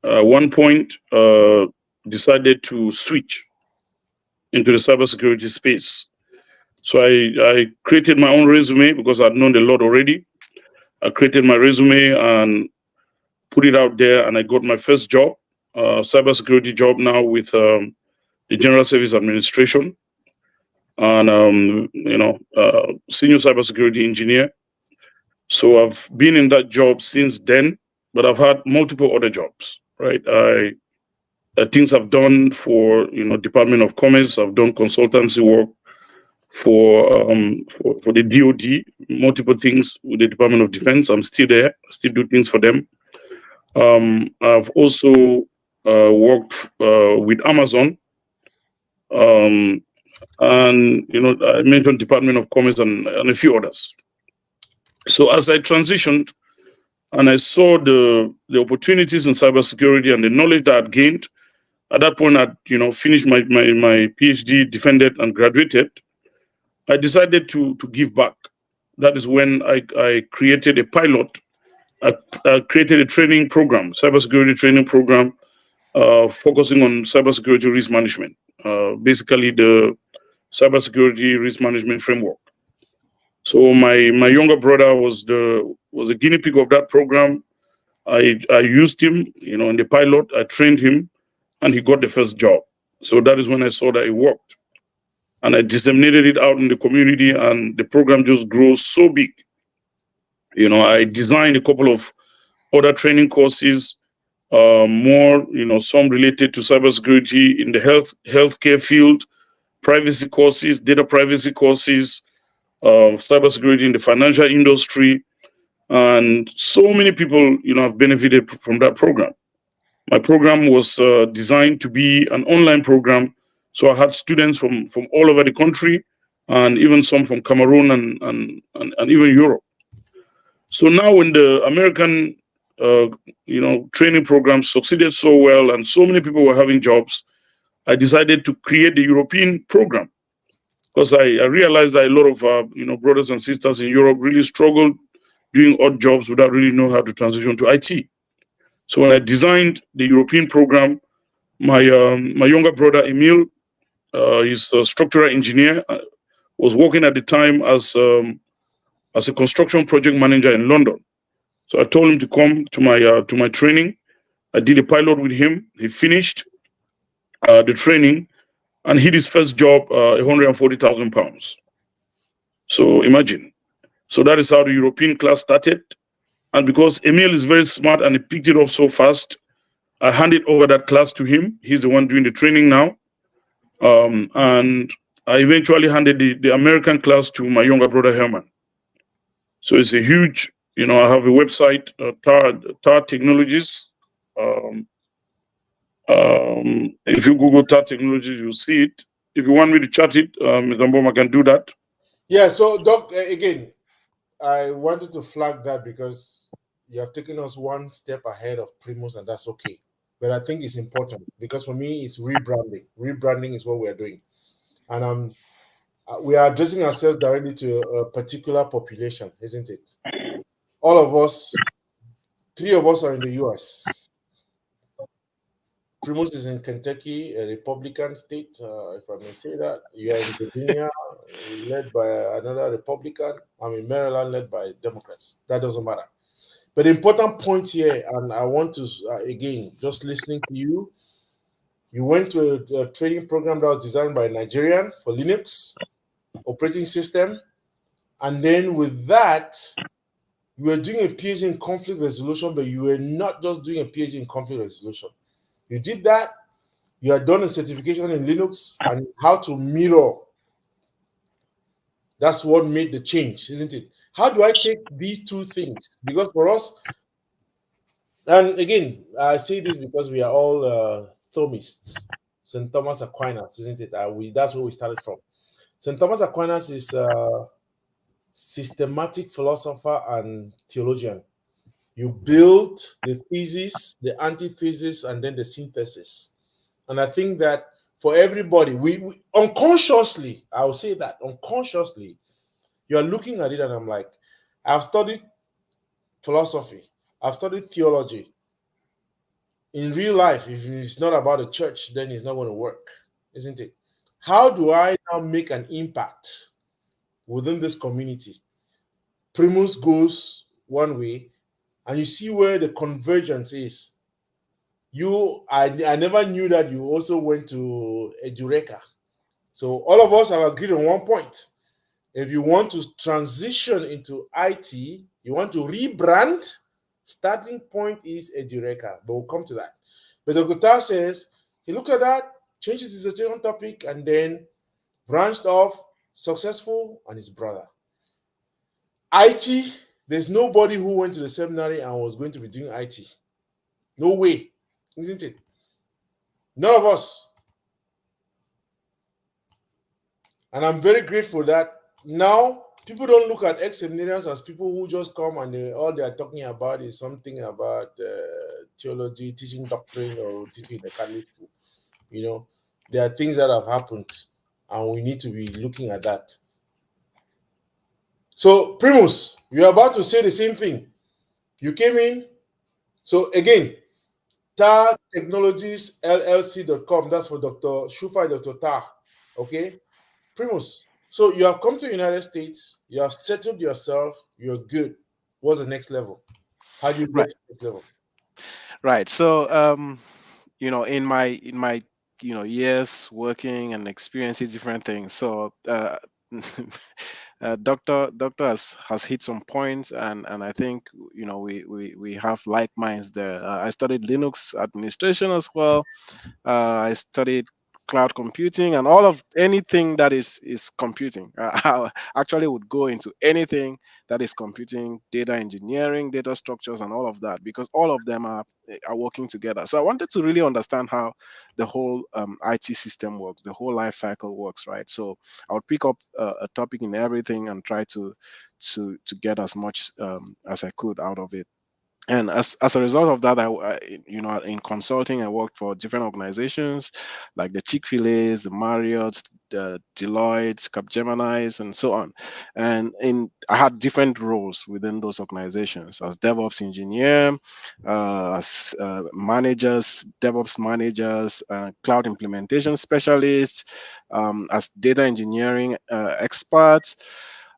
at one point, decided to switch into the cybersecurity space. So I created my own resume because I'd known a lot already. I created my resume and put it out there, and I got my first job, cybersecurity job now with the General Service Administration, and senior cybersecurity engineer. So I've been in that job since then, but I've had multiple other jobs, right? Things I've done for Department of Commerce. I've done consultancy work for the DoD, multiple things with the Department of Defense. I'm still there. I still do things for them. I've also worked with Amazon, and I mentioned Department of Commerce and a few others. So as I transitioned and I saw the opportunities in cybersecurity and the knowledge that I'd gained, at that point, I'd finished my PhD, defended, and graduated. I decided to give back. That is when I created a pilot. I created a training program, cybersecurity training program, focusing on cybersecurity risk management. Basically, the cybersecurity risk management framework. So my younger brother was a guinea pig of that program. I used him, in the pilot. I trained him, and he got the first job. So that is when I saw that it worked, and I disseminated it out in the community, and the program just grows so big. I designed a couple of other training courses, more, some related to cybersecurity in the healthcare field, privacy courses, data privacy courses, cybersecurity in the financial industry, and so many people, have benefited from that program. My program was designed to be an online program, so I had students from all over the country, and even some from Cameroon and even Europe. So now, when the American, training program succeeded so well, and so many people were having jobs, I decided to create the European program, because I realized that a lot of brothers and sisters in Europe really struggled doing odd jobs without really knowing how to transition to IT. So when I designed the European program, my younger brother Emil, he's a structural engineer, was working at the time as a construction project manager in London. So I told him to come to my training. I did a pilot with him. He finished the training and hit his first job, £140,000. So imagine. So that is how the European class started. And because Emil is very smart and he picked it up so fast, I handed over that class to him. He's the one doing the training now. And I eventually handed the American class to my younger brother, Herman. So it's a huge, I have a website, TAR Technologies. If you Google TAR Technologies, you'll see it. If you want me to chat it, Ms. Ambom, I can do that. Yeah, so Doc, again, I wanted to flag that because you have taken us one step ahead of Primus, and that's okay. But I think it's important because for me, it's rebranding. Rebranding is what we're doing. And we are addressing ourselves directly to a particular population, isn't it? All of us, 3 of us are in the US. Primus is in Kentucky, a Republican state, if I may say that. You are in Virginia, led by another Republican. I'm in Maryland, led by Democrats. That doesn't matter. But the important point here, and I want to, again, just listening to you, you went to a training program that was designed by a Nigerian for Linux operating system. And then with that, you were doing a PhD in conflict resolution, but you were not just doing a PhD in conflict resolution. You did that. You had done a certification in Linux and how to mirror. That's what made the change, isn't it? How do I take these two things? Because for us, and again, I say this because we are all Thomists, St Thomas Aquinas, isn't it? That's where we started from. St Thomas Aquinas is a systematic philosopher and theologian. You build the thesis, the antithesis, and then the synthesis. And I think that for everybody, we unconsciously, I'll say that, unconsciously, you're looking at it and I'm like, I've studied philosophy, I've studied theology. In real life, if it's not about the church, then it's not going to work, isn't it? How do I now make an impact within this community? Primus goes one way, and you see where the convergence is. I never knew that you also went to Edureka. So all of us have agreed on one point. If you want to transition into IT, you want to rebrand, starting point is Edureka, but we'll come to that. But the Guitar says, he looked at that, changed his dissertation topic, and then branched off, successful, and his brother. IT, there's nobody who went to the seminary and was going to be doing IT. No way, isn't it? None of us. And I'm very grateful that now people don't look at ex-seminarians as people who just come and all they are talking about is something about theology, teaching doctrine, or teaching in the Catholic school. You know, there are things that have happened, and we need to be looking at that. So, Primus, you're about to say the same thing. You came in. So, again, tartechnologiesllc.com. That's for Dr. Shufa, Dr. Tar. Okay? Primus, so you have come to the United States, you have settled yourself, you're good. What's the next level? How do you get Right. to the next level? Right. So, in my years working and experiencing different things. So, doctor has hit some points, and I think we have like minds there. I studied Linux administration as well. I studied cloud computing and all of anything that is computing. I actually would go into anything that is computing, data engineering, data structures, and all of that, because all of them are working together. So I wanted to really understand how the whole IT system works, the whole life cycle works, right? So I would pick up a topic in everything and try to get as much as I could out of it. And as a result of that, in consulting, I worked for different organizations like the Chick-fil-A's, the Marriott's, the Deloitte's, Capgemini's, and so on. And I had different roles within those organizations as DevOps engineer, as managers, DevOps managers, cloud implementation specialists, as data engineering experts.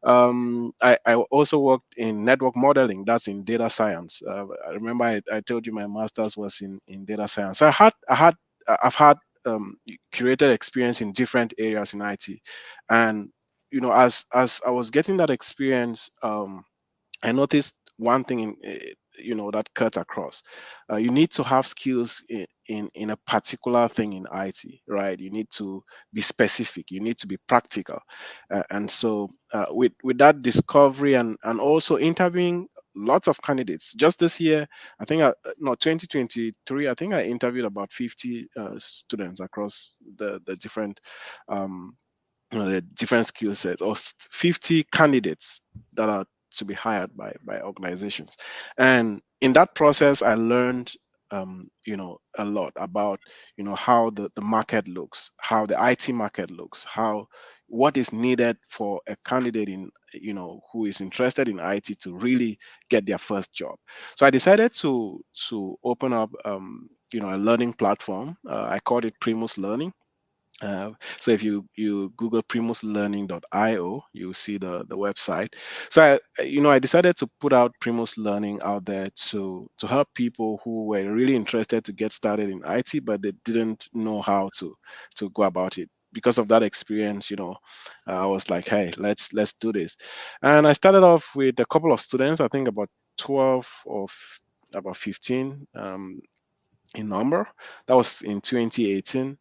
I also worked in network modeling. That's in data science. I remember I told you my master's was in data science. So I've had curated experience in different areas in IT, and as I was getting that experience, I noticed one thing that cuts across. You need to have skills in a particular thing in IT, right? You need to be specific. You need to be practical, and so with that discovery and also interviewing lots of candidates. Just this year, I think no 2023. I think I interviewed about 50 students across the different um, the different skill sets, or 50 candidates that are to be hired by organizations. And in that process I learned a lot about how the market looks, how the IT market looks, how what is needed for a candidate in who is interested in IT to really get their first job. So I decided to open up a learning platform. I called it Primus Learning. So if you Google primuslearning.io, you'll see the website. So I decided to put out Primus Learning out there to help people who were really interested to get started in IT, but they didn't know how to go about it. Because of that experience, I was like, hey, let's do this. And I started off with a couple of students. I think about 12 or about 15 in number. That was in 2018.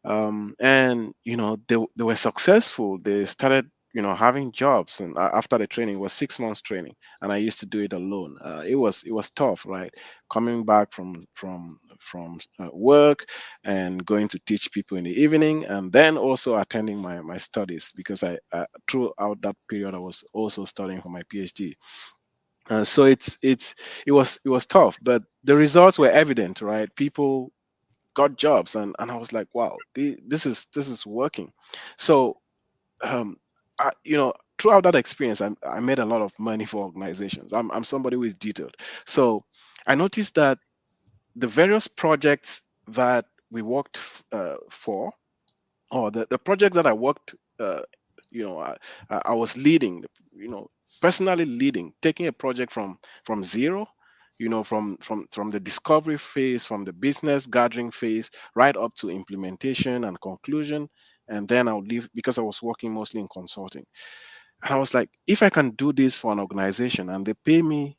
And they were successful. They started having jobs, and after the training, it was 6 months training, and I used to do it alone. It was tough, right? Coming back from work and going to teach people in the evening, and then also attending my studies, because I throughout that period I was also studying for my PhD. So it was tough, but the results were evident, right? People got jobs, and I was like, wow, this is working. So um throughout that experience, I made a lot of money for organizations. I'm somebody who is detailed. So I noticed that the various projects that we worked for, or the projects that I worked, I was leading, personally leading, taking a project from zero, from the discovery phase, from the business gathering phase, right up to implementation and conclusion. And then I would leave, because I was working mostly in consulting. And I was like, if I can do this for an organization and they pay me,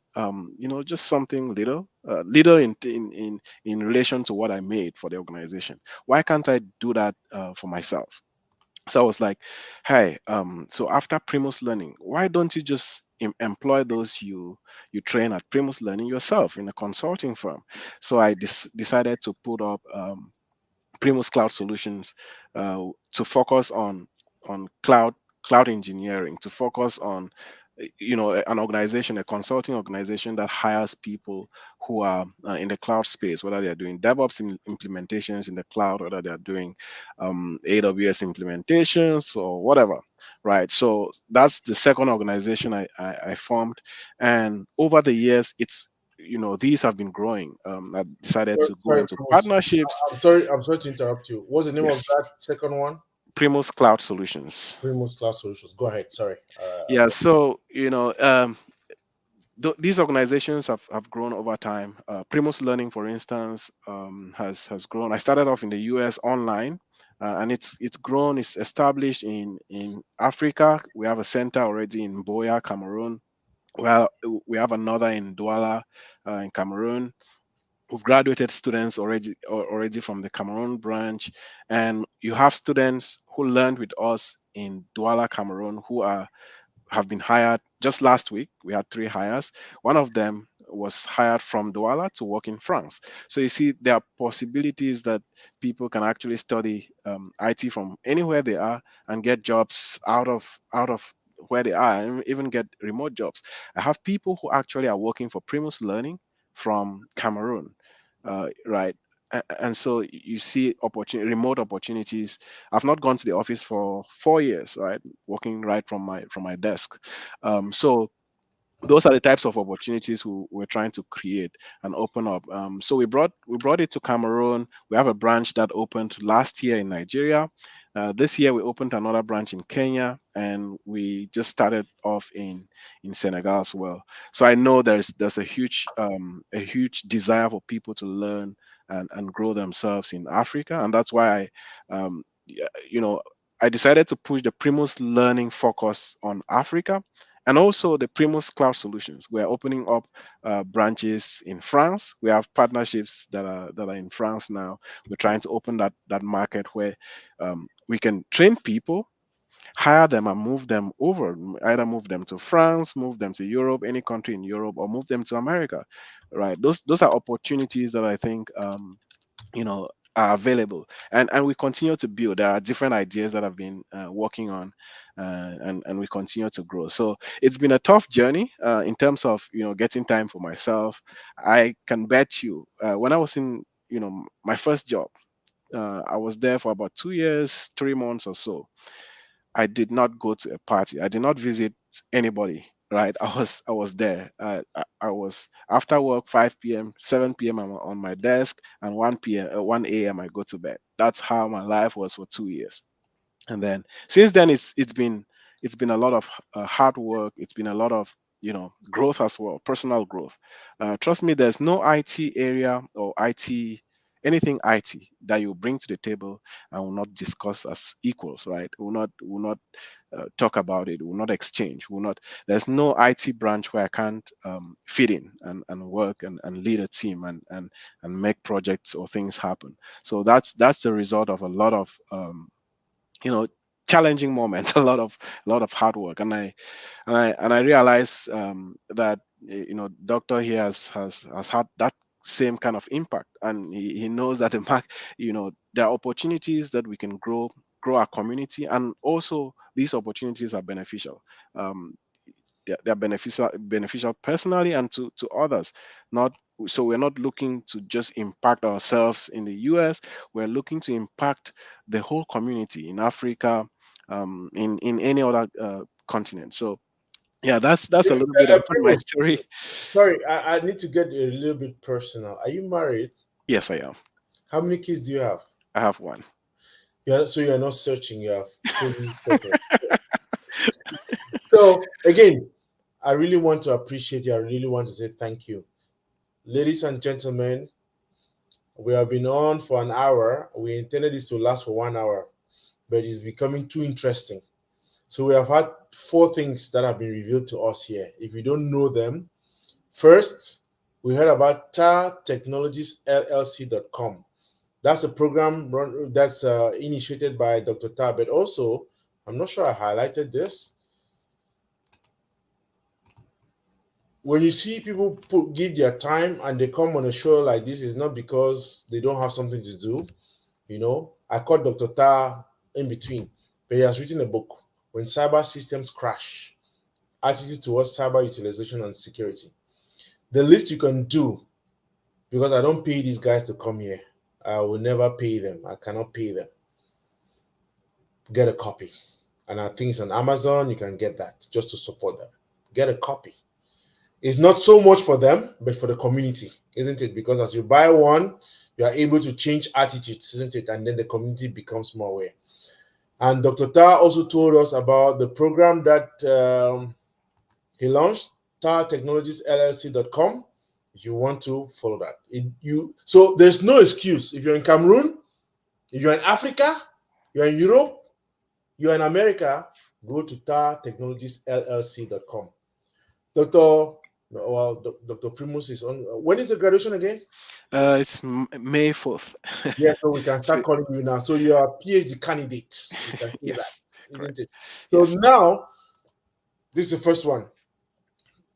just something little in relation to what I made for the organization, why can't I do that for myself? So I was like, hey, so after Primus Learning, why don't you just employ those you train at Primus Learning yourself in a consulting firm? So I decided to put up Primus Cloud Solutions, to focus on cloud engineering, to focus on an organization, a consulting organization that hires people who are in the cloud space, whether they are doing DevOps implementations in the cloud, whether they are doing AWS implementations or whatever, right? So that's the second organization I formed, and over the years, these have been growing. I decided to go Sorry, into Primus. partnerships. I'm sorry to interrupt you. What's the name of Yes, that second one? Primus Cloud Solutions. Primus Class Solutions. Go ahead. Sorry. Yeah, so these organizations have grown over time. Primus Learning, for instance, has grown. I started off in the US online, and it's grown. It's established in Africa. We have a center already in Boya, Cameroon. Well, we have another in Douala, in Cameroon. We've graduated students already from the Cameroon branch, and you have students who learned with us in Douala, Cameroon, who have been hired. Just last week we had 3 hires. One of them was hired from Douala to work in France. So you see, there are possibilities that people can actually study IT from anywhere they are and get jobs out of where they are, and even get remote jobs. I have people who actually are working for Primus Learning from Cameroon, right? And so you see remote opportunities. I've not gone to the office for 4 years, right? Working right from my desk. So those are the types of opportunities we're trying to create and open up. So we brought it to Cameroon. We have a branch that opened last year in Nigeria. This year we opened another branch in Kenya, and we just started off in Senegal as well. So I know there's a huge desire for people to learn and grow themselves in Africa, and that's why yeah, you know I decided to push the Primus learning focus on Africa, and also the Primus Cloud Solutions. We're opening up branches in France. We have partnerships that are in France now. We're trying to open that market where we can train people, hire them, and move them over. Either move them to France, move them to Europe, any country in Europe, or move them to America. Right? Those are opportunities that I think you know are available, and we continue to build. There are different ideas that I've been working on, and we continue to grow. So it's been a tough journey in terms of getting time for myself. I can bet you, when I was in my first job, I was there for about 2 years, 3 months or so. I did not go to a party. I did not visit anybody. Right, I was there. I was after work 5 p.m., 7 p.m. I'm on my desk, and 1 p.m. 1 a.m. I go to bed. That's how my life was for 2 years. And then since then it's been a lot of hard work. It's been a lot of growth as well, personal growth. Trust me, there's no IT area or anything IT that you bring to the table and will not discuss as equals, right? Will not talk about it, will not exchange, will not. There's no IT branch where I can't fit in and work and lead a team and make projects or things happen. So that's the result of a lot of you know challenging moments, a lot of hard work. And I realize that doctor here has had that same kind of impact, and he knows that the mark there are opportunities that we can grow our community, and also these opportunities are beneficial. um, they're beneficial personally and to others. Not So we're not looking to just impact ourselves in the US. We're looking to impact the whole community in Africa, in any other continent. So yeah, that's a little bit about my Primus, story. sorry, I need to get a little bit personal. Are you married? Yes, I am. How many kids do you have? I have one. So you're not searching, you are fully settled. So again, I really want to appreciate you. I really want to say thank you. Ladies and gentlemen, we have been on for an hour. We intended this to last for 1 hour, but it's becoming too interesting. So we have had 4 things that have been revealed to us here. If you don't know them, first, we heard about tartechnologiesllc.com. That's a program that's initiated by Dr. Tar, but also, I'm not sure I highlighted this. When you see people give their time and they come on a show like this, it's not because they don't have something to do. I caught Dr. Tar in between, but he has written a book, When Cyber Systems Crash. attitude towards cyber utilization and security. The least you can do, because I don't pay these guys to come here, I will never pay them. I cannot pay them. Get a copy. And I think it's on Amazon. You can get that just to support them. Get a copy. It's not so much for them, but for the community, isn't it? Because as you buy one, you are able to change attitudes, isn't it? And then the community becomes more aware. And Dr. Ta also told us about the program that he launched, tartechnologiesllc.com. If you want to follow that, so there's no excuse. If you're in Cameroon, if you're in Africa, you're in Europe, you're in America, go to tartechnologiesllc.com. Dr. Primus is on. When is the graduation again? It's May 4th. Yeah, so we can start calling you now. So you are a PhD candidate. You can say Yes, that, isn't it? So yes. now, this is the first one.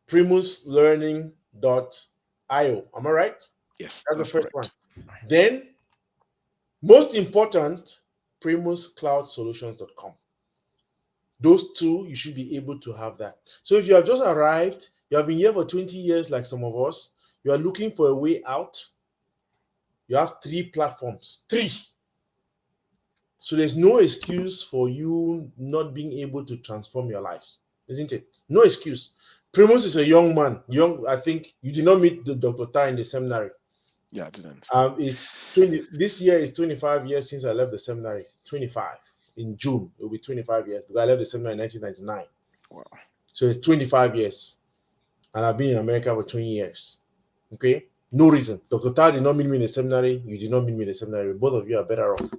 primuslearning.io. Am I right? Yes, That's the first correct. one. Then, most important, primuscloudsolutions.com. Those two, you should be able to have that. So if you have just arrived, you have been here for 20 years like some of us, you are looking for a way out, you have 3 platforms. 3. So there's no excuse for you not being able to transform your life, isn't it? No excuse. Primus is a young man. I think you did not meet the Dr. Ta in the seminary. Yeah, I didn't. This year is 25 years since I left the seminary. 25. In June, it will be 25 years because I left the seminary in 1999. Wow. So it's 25 years. And I've been in America for 20 years. Okay? No reason. Dr. Ta did not meet me in the seminary. You did not meet me in the seminary. Both of you are better off.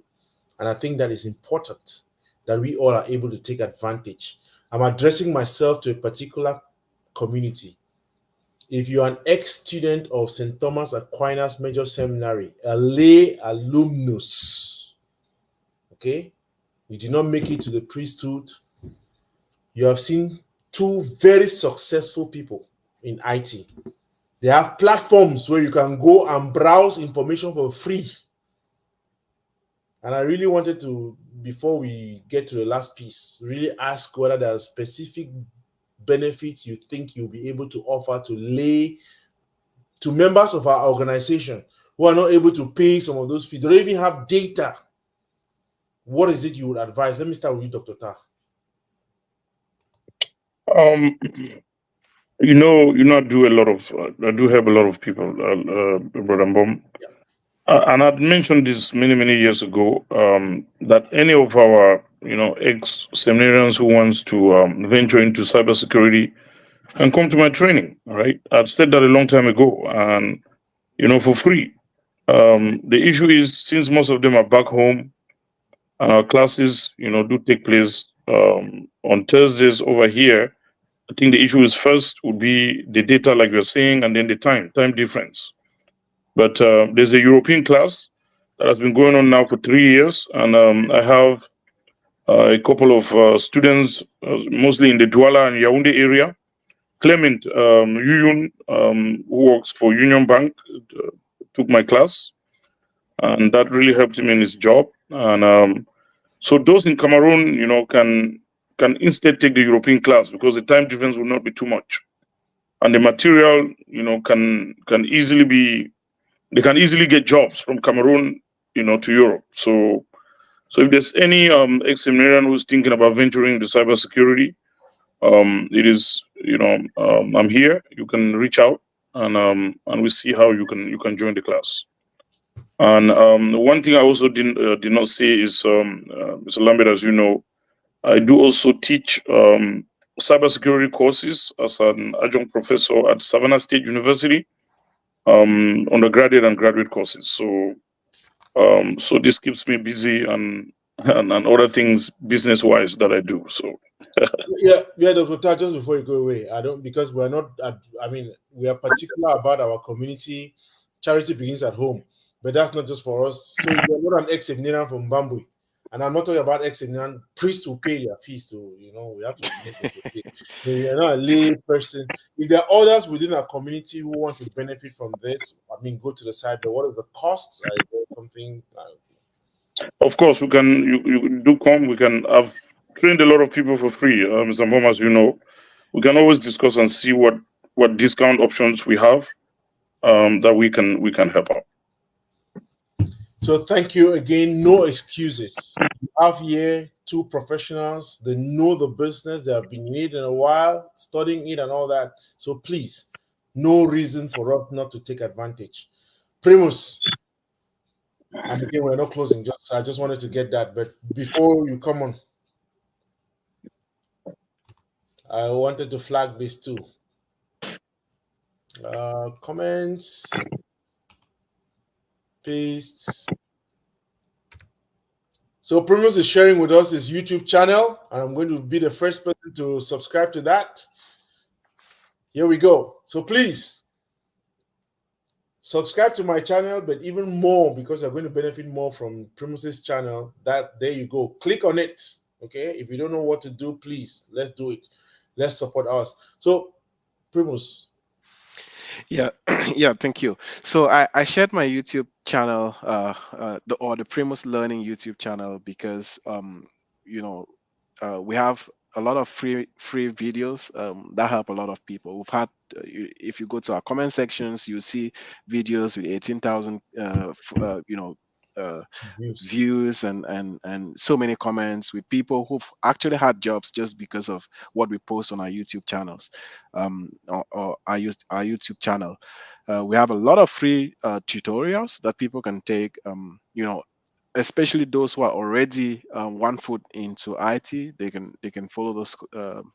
And I think that is important that we all are able to take advantage. I'm addressing myself to a particular community. If you are an ex-student of St Thomas Aquinas Major Seminary, a lay alumnus, okay, you did not make it to the priesthood, you have seen 2 very successful people in IT. They have platforms where you can go and browse information for free. And I really wanted to, before we get to the last piece, really ask whether there are specific benefits you think you'll be able to offer to members of our organization who are not able to pay some of those fees. They don't even have data. What is it you would advise? Let me start with you, Dr. Ta. I do I do help a lot of people, Brother Mbom. Yeah. And I'd mentioned this many, many years ago, that any of our, ex-seminarians who wants to venture into cybersecurity can come to my training, right? I've said that a long time ago, and, for free. The issue is, since most of them are back home, and our classes, do take place on Thursdays over here, I think the issue is first would be the data, like you're saying, and then the time difference. But there's a European class that has been going on now for 3 years, and I have a couple of students, mostly in the Douala and Yaoundé area. Clement Yuyun, who works for Union Bank, took my class, and that really helped him in his job. And so those in Cameroon, can instead take the European class because the time difference will not be too much, and the material, can easily they can easily get jobs from Cameroon, to Europe. So if there's any ex-seminarian who's thinking about venturing into cybersecurity, it is, I'm here. You can reach out, and we see how you can join the class. And one thing I also did not say is, Mr. Lambert, as you know, I do also teach cybersecurity courses as an adjunct professor at Savannah State University, undergraduate and graduate courses. So this keeps me busy and other things business-wise that I do. So yeah, Dr. Ta, just before you go away, because we're not, we are particular about our community. Charity begins at home, but that's not just for us. So you're not an ex-seminarian from Bambui, and I'm not talking about ex-seminarian. Priests will pay their fees, so we have to make them pay. So you're not a lay person. If there are others within our community who want to benefit from this, go to the site. But what are the costs? Is there something? Of course, we can. You do come. We can. I've trained a lot of people for free, Mr. Mbom, as you know. we can always discuss and see what discount options we have that we can help out. So thank you again. No excuses. You have here two professionals. They know the business. They have been in it in a while, studying it and all that. So please, no reason for us not to take advantage. Primus, and again, we're not closing. I just wanted to get that. But before you come on, I wanted to flag this too. Comments, paste. So Primus is sharing with us his YouTube channel, and I'm going to be the first person to subscribe to that. Here we go. So please subscribe to my channel, but even more, because you're going to benefit more from Primus's channel. There you go. Click on it. Okay. If you don't know what to do, please let's do it. Let's support us. So Primus. Yeah, yeah, thank you. So I shared my YouTube channel, the Primus Learning YouTube channel, because you know, we have a lot of free videos that help a lot of people. We've had, if you go to our comment sections, you see videos with 18,000, views and so many comments with people who've actually had jobs just because of what we post on our YouTube channels, or our YouTube channel. We have a lot of free tutorials that people can take, especially those who are already 1 foot into IT. They can follow those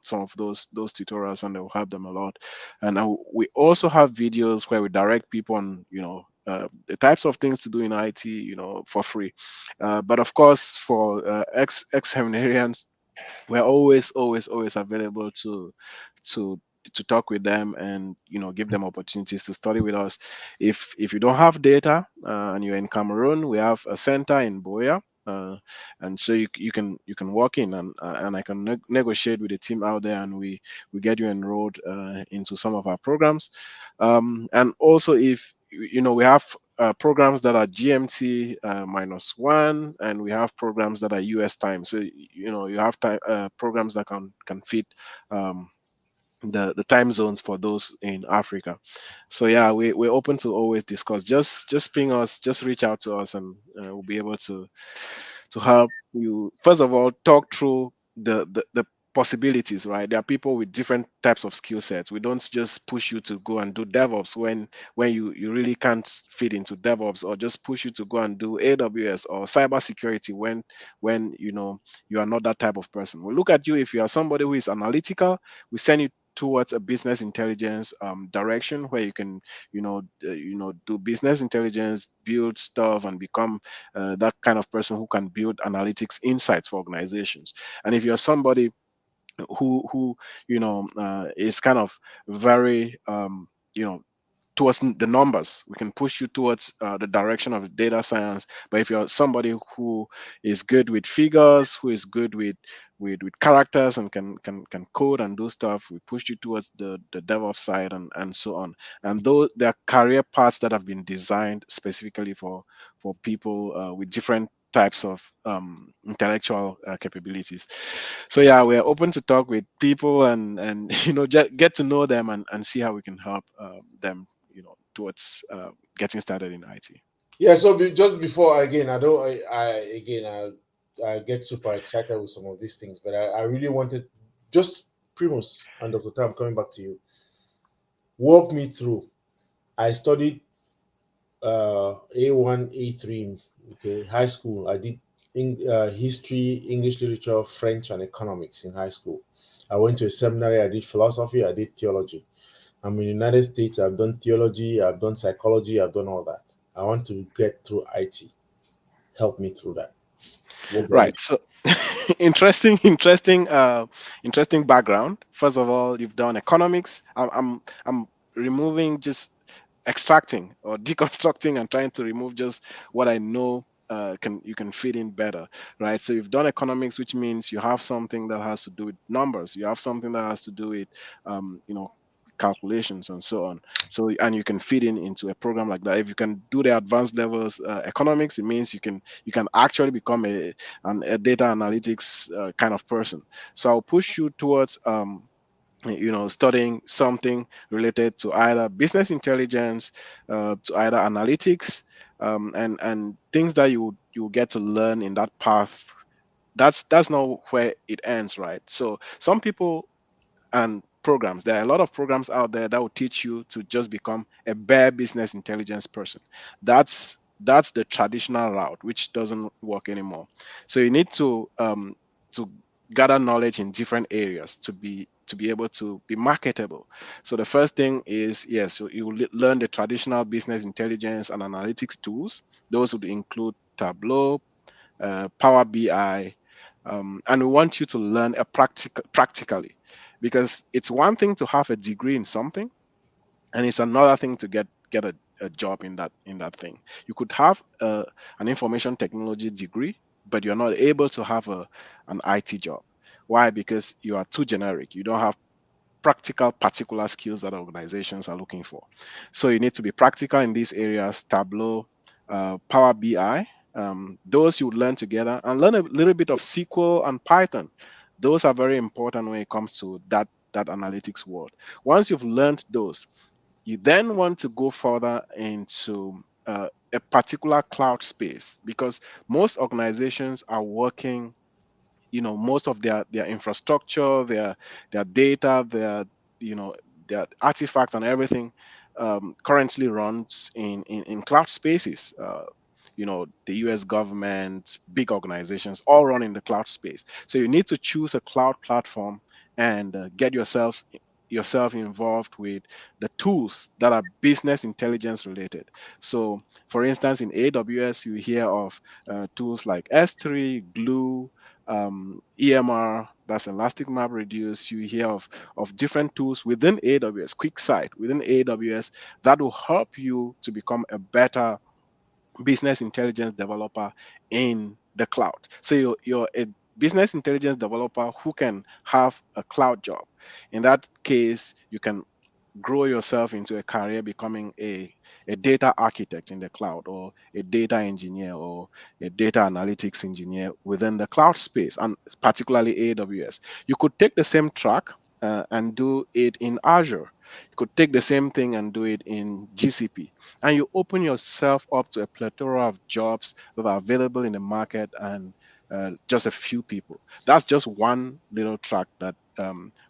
some of those tutorials, and they will help them a lot. And we also have videos where we direct people on the types of things to do in IT, for free. But of course, for ex seminarians, we're always available to talk with them and give them opportunities to study with us. If you don't have data and you're in Cameroon, we have a center in Boya, and so you can walk in, and I can negotiate with the team out there, and we get you enrolled into some of our programs. And also, if we have programs that are GMT -1, and we have programs that are US time. So you have time programs that can fit the time zones for those in Africa. So yeah, we're open to always discuss. Just ping us, just reach out to us, and we'll be able to help you, first of all, talk through the possibilities. Right, there are people with different types of skill sets. We don't just push you to go and do DevOps when you really can't fit into DevOps, or just push you to go and do AWS or cybersecurity when you are not that type of person. We look at you. If you are somebody who is analytical, we send you towards a business intelligence direction, where you can do business intelligence, build stuff, and become that kind of person who can build analytics insights for organizations. And if you're somebody who is kind of very towards the numbers, we can push you towards the direction of data science. But if you're somebody who is good with figures, who is good with characters, and can code and do stuff, we push you towards the DevOps side, and so on. And those, there are career paths that have been designed specifically for people with different types of intellectual capabilities. So yeah, we're open to talk with people, and just get to know them, and see how we can help them towards getting started in IT. Yeah, so just before, again, I get super excited with some of these things, but I really wanted, just Primus and Dr. Tam, coming back to you, walk me through. I studied A1, A3, okay, high school. I did history, English literature, French, and economics in high school. I went to a seminary. I did philosophy. I did theology. I'm in the United States. I've done theology. I've done psychology. I've done all that. I want to get through IT. Help me through that. Right. So interesting background. First of all, you've done economics. I'm removing, just extracting or deconstructing, and trying to remove just what I know you can fit in better, right? So you've done economics, which means you have something that has to do with numbers. You have something that has to do with calculations and so on. So, and you can fit into a program like that. If you can do the advanced levels economics, it means you can actually become a data analytics kind of person. So I'll push you towards studying something related to either business intelligence, to either analytics, and things that you get to learn in that path. That's not where it ends, right? So some people and programs, there are a lot of programs out there that will teach you to just become a bare business intelligence person. That's the traditional route, which doesn't work anymore. So you need to gather knowledge in different areas to be able to be marketable. So the first thing is, yes, you learn the traditional business intelligence and analytics tools. Those would include Tableau, Power BI, and we want you to learn practically, because it's one thing to have a degree in something, and it's another thing to get a job in that thing. You could have an information technology degree, but you're not able to have an IT job. Why? Because you are too generic. You don't have practical particular skills that organizations are looking for. So you need to be practical in these areas: Tableau, Power BI. Those you would learn together, and learn a little bit of SQL and Python. Those are very important when it comes to that analytics world. Once you've learned those, you then want to go further into a particular cloud space, because most organizations are working, most of their infrastructure, their data, you know their artifacts and everything currently runs in cloud spaces. The US government, big organizations, all run in the cloud space. So you need to choose a cloud platform and get yourself involved with the tools that are business intelligence related. So for instance, in AWS, you hear of tools like S3, Glue, EMR, that's Elastic Map Reduce. You hear of different tools within AWS, QuickSight within AWS, that will help you to become a better business intelligence developer in the cloud. So you're a business intelligence developer who can have a cloud job. In that case, you can grow yourself into a career becoming a data architect in the cloud, or a data engineer, or a data analytics engineer within the cloud space, and particularly AWS. You could take the same track and do it in Azure. You could take the same thing and do it in GCP. And you open yourself up to a plethora of jobs that are available in the market, and just a few people. That's just one little track that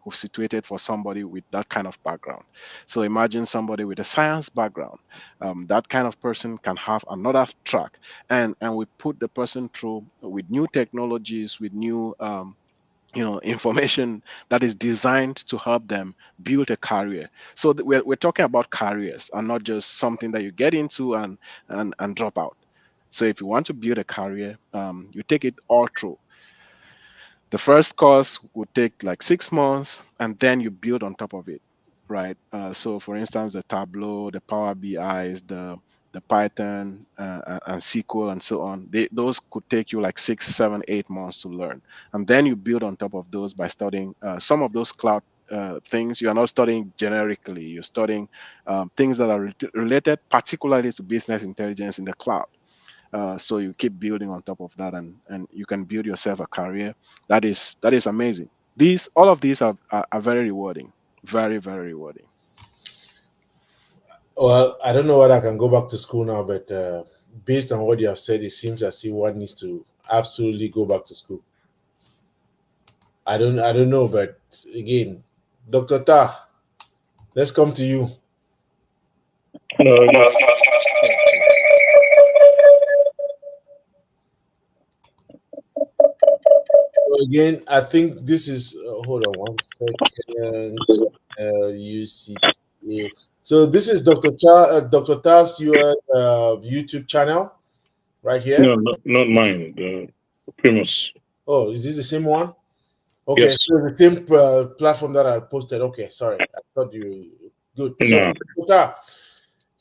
was situated for somebody with that kind of background. So imagine somebody with a science background. That kind of person can have another track, and we put the person through with new technologies, with new information that is designed to help them build a career. So we're talking about careers, and not just something that you get into and drop out. So if you want to build a career, you take it all through. The first course would take like 6 months, and then you build on top of it, right? So for instance, the Tableau, the Power BIs, the Python, and SQL, and so on, those could take you like 6, 7, 8 months to learn. And then you build on top of those by studying some of those cloud things. You are not studying generically, you're studying things that are related particularly to business intelligence in the cloud. So you keep building on top of that, and you can build yourself a career that is amazing. All of these are very rewarding, very, very rewarding. Well, I don't know whether I can go back to school now, but based on what you have said, it seems as if one needs to absolutely go back to school. I don't know, but again, Dr. Ta, let's come to you. Yes. So again, I think this is hold on one second. UCTA. So this is Dr. Ta's YouTube channel right here. No, not mine. Primus. Oh, is this the same one? Okay, Yes. so the same platform that I posted. Okay, sorry, I thought you good. So, No. Dr.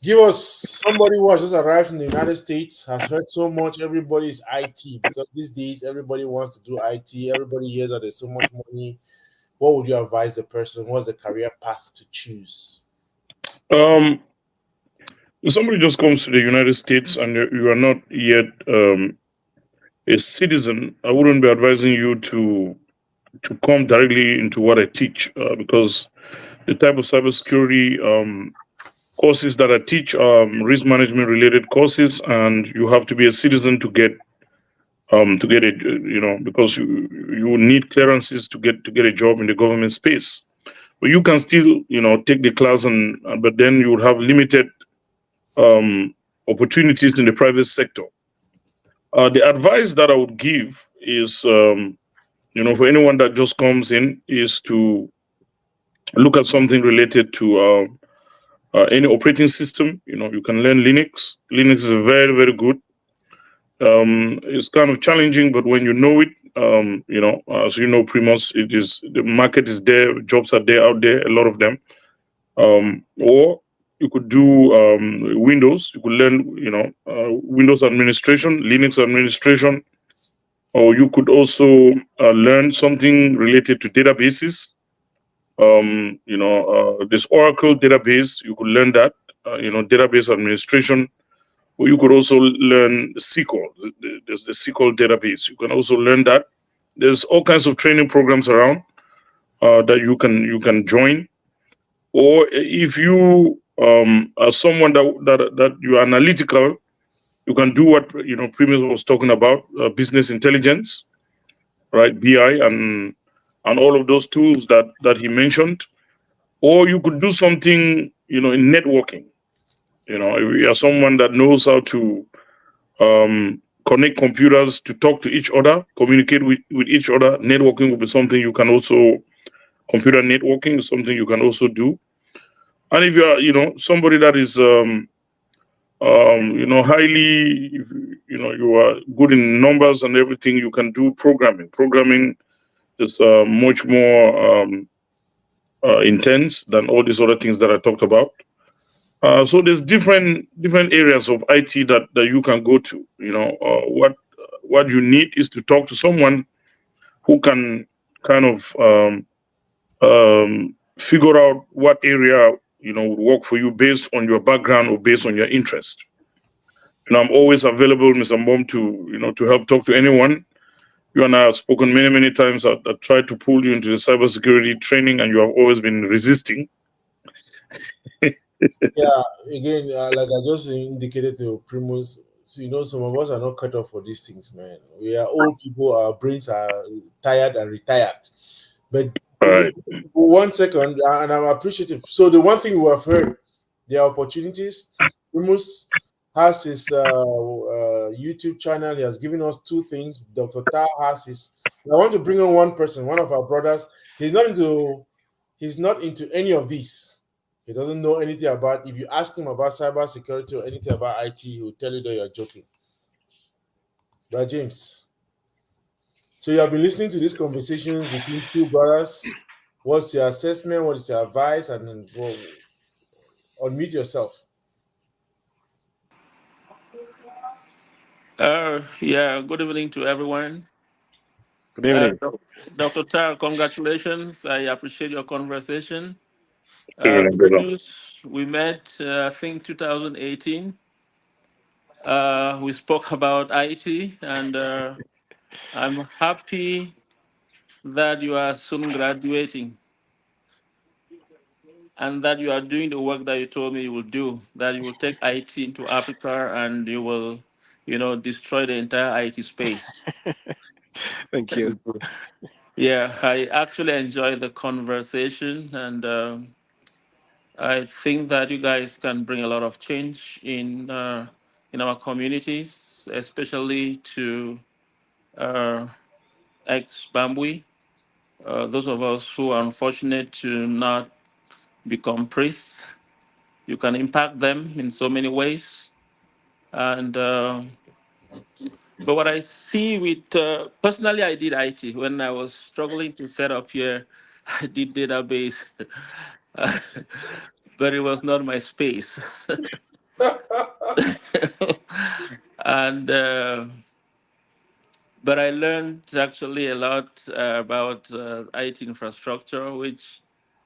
Give us somebody who has just arrived in the United States, has heard so much. Everybody is IT because these days everybody wants to do IT. Everybody hears that there's so much money. What would you advise the person? What's the career path to choose? If somebody just comes to the United States and you are not yet a citizen, I wouldn't be advising you to to come directly into what I teach, because the type of cybersecurity courses that I teach are risk management related courses, and you have to be a citizen to get it, because you need clearances to get a job in the government space. But you can still, take the class, but then you would have limited opportunities in the private sector. The advice that I would give is, for anyone that just comes in, is to look at something related to any operating system. You can learn Linux. Linux is a very, very good. It's kind of challenging, but when you know it, as you know, Primus, the market is there, jobs are there out there, a lot of them. Or you could do Windows. You could learn, Windows administration, Linux administration, or you could also learn something related to databases. This Oracle database, you could learn that, database administration. Or you could also learn SQL. There's the SQL database. You can also learn that. There's all kinds of training programs around that you can join. Or if you are someone that you are analytical, you can do what Primus was talking about, business intelligence, right? BI and all of those tools that he mentioned. Or you could do something in networking. If you are someone that knows how to connect computers to talk to each other, communicate with each other, networking will be something you can also. Computer networking is something you can also do. And if you are, somebody that is, highly, you are good in numbers and everything, you can do programming. Programming is much more intense than all these other things that I talked about. So there's different areas of IT that you can go to. What you need is to talk to someone who can kind of figure out what area would work for you based on your background or based on your interest. And I'm always available, Mr. Mbom, to help talk to anyone. You and I have spoken many times. I tried to pull you into the cybersecurity training, and you have always been resisting. Yeah, again, like I just indicated to Primus, so, some of us are not cut off for these things, man. We are old people, our brains are tired and retired. But Right. 1 second, and I'm appreciative. So the one thing we have heard, there are opportunities. Primus has his YouTube channel. He has given us 2 things. Dr. Ta has his. I want to bring on one person, one of our brothers. He's not into any of these. He doesn't know anything about. If you ask him about cybersecurity or anything about IT, he will tell you that you're joking. Right, James? So you have been listening to these conversations between 2 brothers. What's your assessment? What is your advice? And then unmute yourself. Yeah, good evening to everyone. Good evening. Dr. Tar, congratulations. I appreciate your conversation. Good, brother. Primus, we met, I think, 2018. We spoke about IT, and I'm happy that you are soon graduating and that you are doing the work that you told me you will do, that you will take IT into Africa and you will, destroy the entire IT space. Thank you. Yeah, I actually enjoyed the conversation, and I think that you guys can bring a lot of change in our communities, especially to ex Bambui. Those of us who are unfortunate to not become priests, you can impact them in so many ways. And but what I see with personally, I did IT when I was struggling to set up here. I did database, but it was not my space. And but I learned actually a lot about IT infrastructure, which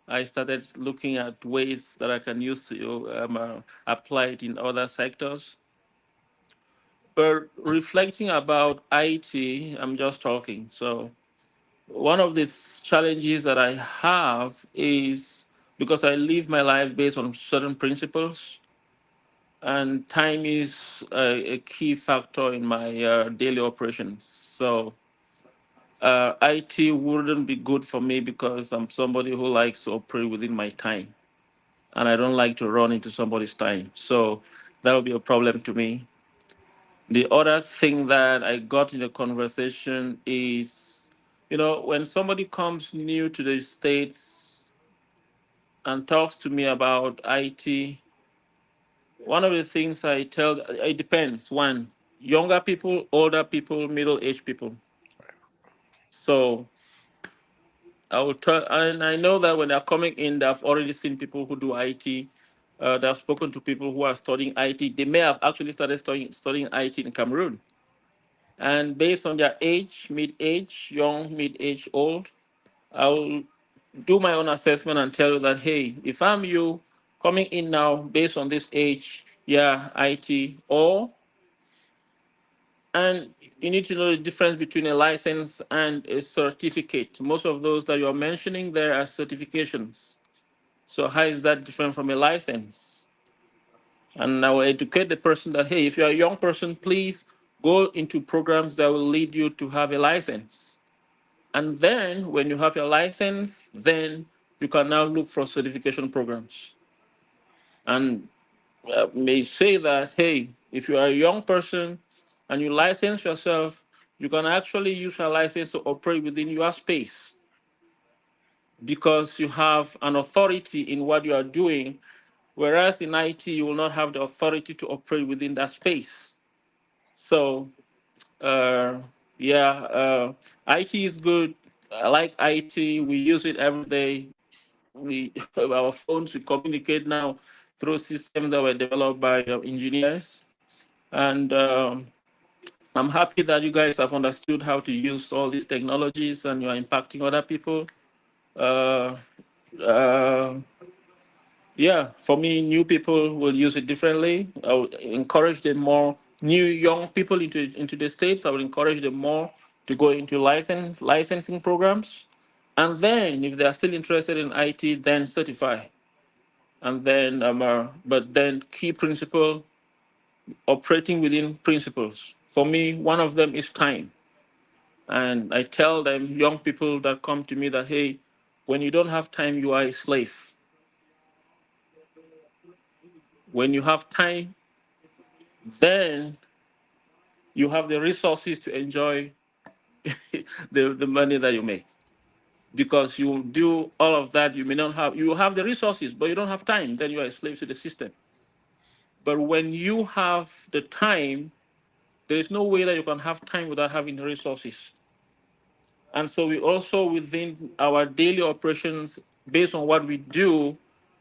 I started looking at ways that I can use to apply it in other sectors. But reflecting about IT, I'm just talking. So one of the challenges that I have is because I live my life based on certain principles, and time is a key factor in my daily operations. So IT wouldn't be good for me because I'm somebody who likes to operate within my time, and I don't like to run into somebody's time. So that would be a problem to me. The other thing that I got in the conversation is, when somebody comes new to the States and talks to me about IT, one of the things I tell, it depends. One, younger people, older people, middle-aged people. So I will tell, and I know that when they're coming in, they've already seen people who do IT. They've spoken to people who are studying IT. They may have actually started studying IT in Cameroon. And based on their age, mid-age, young, mid-age, old, I will do my own assessment and tell you that, hey, if I'm you coming in now based on this age, yeah, IT, and you need to know the difference between a license and a certificate. Most of those that you're mentioning there are certifications. So how is that different from a license? And I will educate the person that, hey, if you're a young person, please go into programs that will lead you to have a license. And then when you have your license, then you can now look for certification programs. And may say that, hey, if you are a young person and you license yourself, you can actually use your license to operate within your space because you have an authority in what you are doing. Whereas in IT, you will not have the authority to operate within that space. So, uh, yeah, IT is good. I like IT. We use it every day. We our phones, we communicate now through systems that were developed by engineers. And I'm happy that you guys have understood how to use all these technologies and you're impacting other people. Uh, uh, yeah, for me, new people will use it differently. I will encourage them more. New young people into the states, I will encourage them more to go into licensing programs, and then if they are still interested in IT, then certify. And then, but then key principle, operating within principles. For me, one of them is time. And I tell them, young people that come to me, that, hey, when you don't have time, you are a slave. When you have time, then you have the resources to enjoy the money that you make. Because you do all of that, you may not have, you have the resources, but you don't have time, then you are a slave to the system. But when you have the time, there is no way that you can have time without having the resources. And so we also, within our daily operations, based on what we do,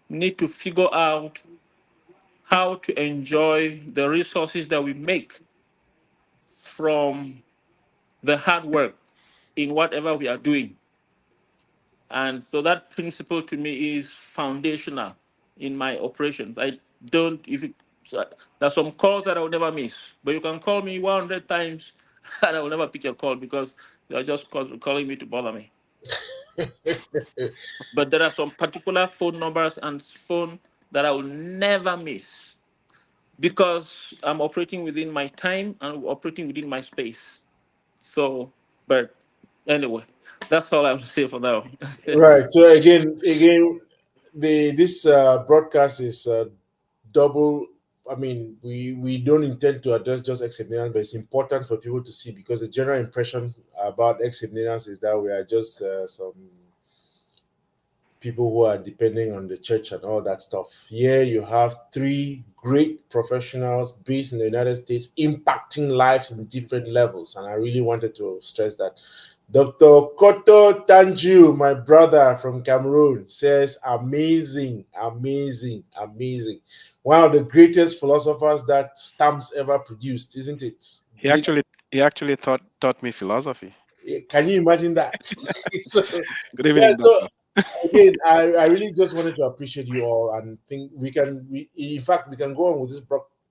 need to figure out how to enjoy the resources that we make from the hard work in whatever we are doing. And so that principle to me is foundational in my operations. I don't, if it, so there's some calls that I will never miss, but you can call me 100 times and I will never pick your call because you're just calling me to bother me. But there are some particular phone numbers and phone that I will never miss because I'm operating within my time and operating within my space. So, but anyway, that's all I have to say for now. Right. So again, this broadcast is double. I mean, we don't intend to address just ex-seminarians, but it's important for people to see because the general impression about ex-seminarians is that we are just some people who are depending on the church and all that stuff. Here you have three great professionals based in the United States impacting lives in different levels. And I really wanted to stress that. Dr. Koto Tanju, my brother from Cameroon, says amazing, amazing, amazing. One of the greatest philosophers that STAMS ever produced, isn't it? He actually taught me philosophy. Can you imagine that? so, Good yeah, evening, so doctor. again, I really just wanted to appreciate you all and think we in fact we can go on with this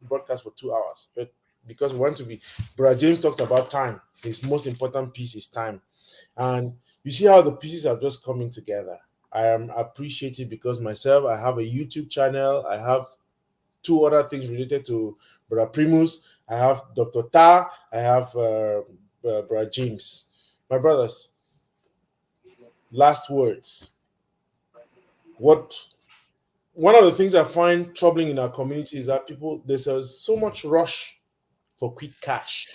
broadcast for 2 hours, but because we want to be, Brother James talked about time. His most important piece is time, and You see how the pieces are just coming together. I am appreciative because myself, I have a YouTube channel. I have two other things related to Brother Primus. I have Dr. Ta. I have Brother James. My brothers, last words. One of the things I find troubling in our community is that there's so much rush for quick cash.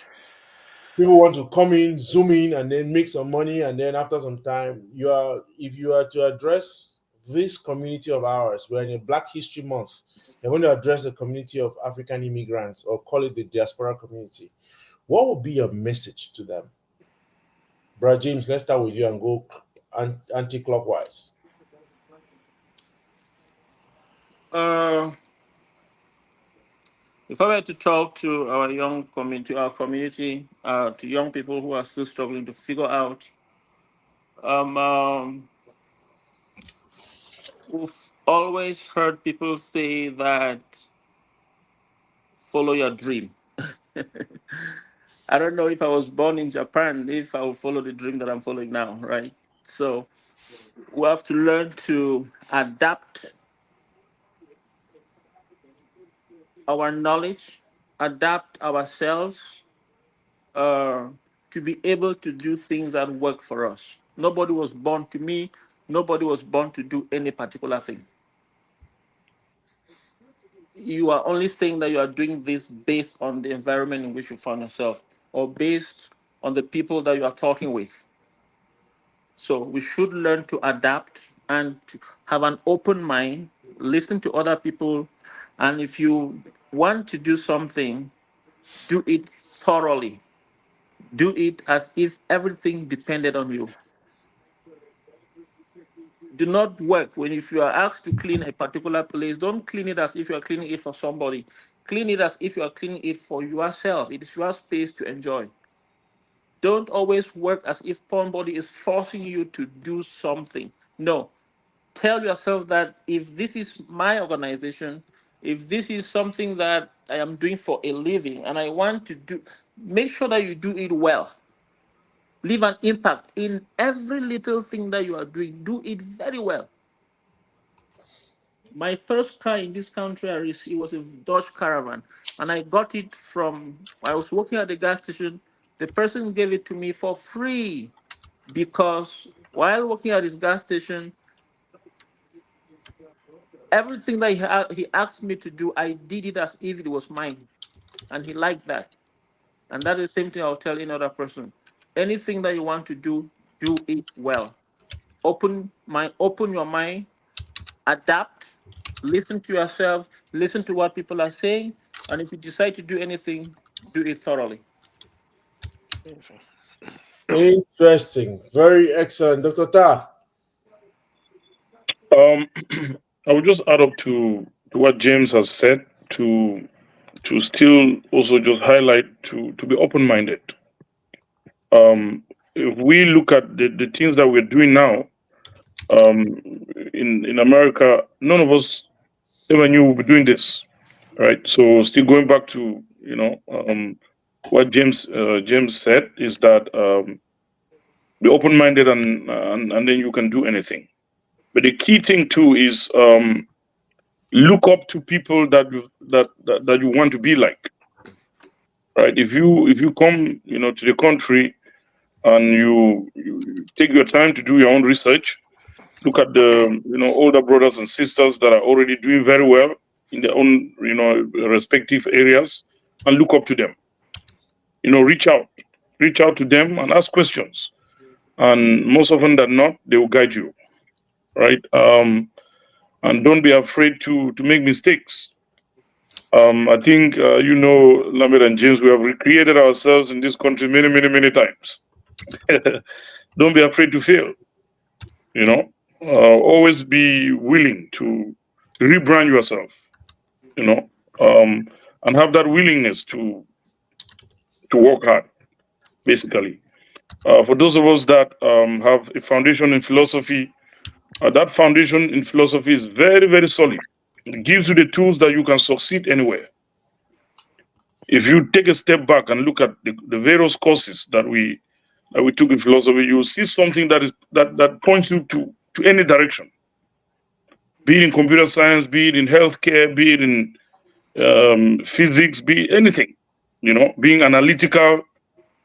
People want to come in, zoom in, and then make some money, and then after some time, if you are to address this community of ours, we're in a Black History Month. You're going to address the community of African immigrants, or call it the diaspora community. What would be your message to them? Brother James, let's start with you and go anti-clockwise. If I were to talk to our community, to young people who are still struggling to figure out, we've always heard people say that follow your dream. I don't know if I was born in Japan, if I would follow the dream that I'm following now, right? So we have to learn to adapt our knowledge, adapt ourselves to be able to do things that work for us. Nobody was born to me. Nobody was born to do any particular thing. You are only saying that you are doing this based on the environment in which you find yourself or based on the people that you are talking with. So we should learn to adapt and to have an open mind, listen to other people. And if you want to do something, do it thoroughly. Do it as if everything depended on you. Do not work when if you are asked to clean a particular place, don't clean it as if you are cleaning it for somebody. Clean it as if you are cleaning it for yourself. It is your space to enjoy. Don't always work as if somebody is forcing you to do something. No. Tell yourself that if this is my organization, if this is something that I am doing for a living and I want to do, make sure that you do it well. Leave an impact in every little thing that you are doing. Do it very well. My first car in this country I received was a Dodge Caravan, and I got it I was working at the gas station. The person gave it to me for free because while working at his gas station, everything that he asked me to do, I did it as if it was mine, and he liked that. And that's the same thing I'll tell any other person. Anything that you want to do it well. Open your mind, adapt, listen to yourself, listen to what people are saying, and if you decide to do anything, do it thoroughly. Interesting. Very excellent. Dr. Ta. I would just add up to what James has said to still also just highlight to be open-minded. If we look at the things that we're doing now, in America, none of us ever knew we'd be doing this, right? So still going back to what James said is that be open-minded and then you can do anything. But the key thing too is look up to people that you want to be like, right? If you come to the country and you take your time to do your own research, look at the older brothers and sisters that are already doing very well in their own respective areas, and look up to them. Reach out to them and ask questions, and most often than not, they will guide you, right? And don't be afraid to make mistakes. I think Lamed and James, we have recreated ourselves in this country many times. Don't be afraid to fail. Always be willing to rebrand yourself. And have that willingness to work hard, basically. For those of us that have a foundation in philosophy, that foundation in philosophy is very solid. It gives you the tools that you can succeed anywhere. If you take a step back and look at the various courses that we that we took in philosophy, you will see something that points you to any direction, be it in computer science, be it in healthcare, be it in physics, be it anything, being analytical,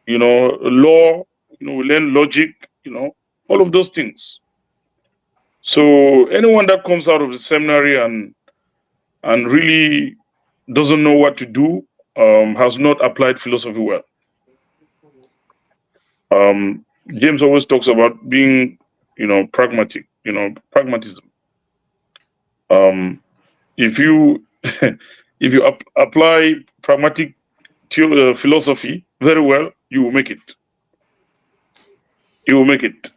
law, we learn logic, all of those things. So anyone that comes out of the seminary and really doesn't know what to do, has not applied philosophy well. James always talks about being, pragmatic, pragmatism. If you if you apply pragmatic philosophy very well, you will make it. You will make it.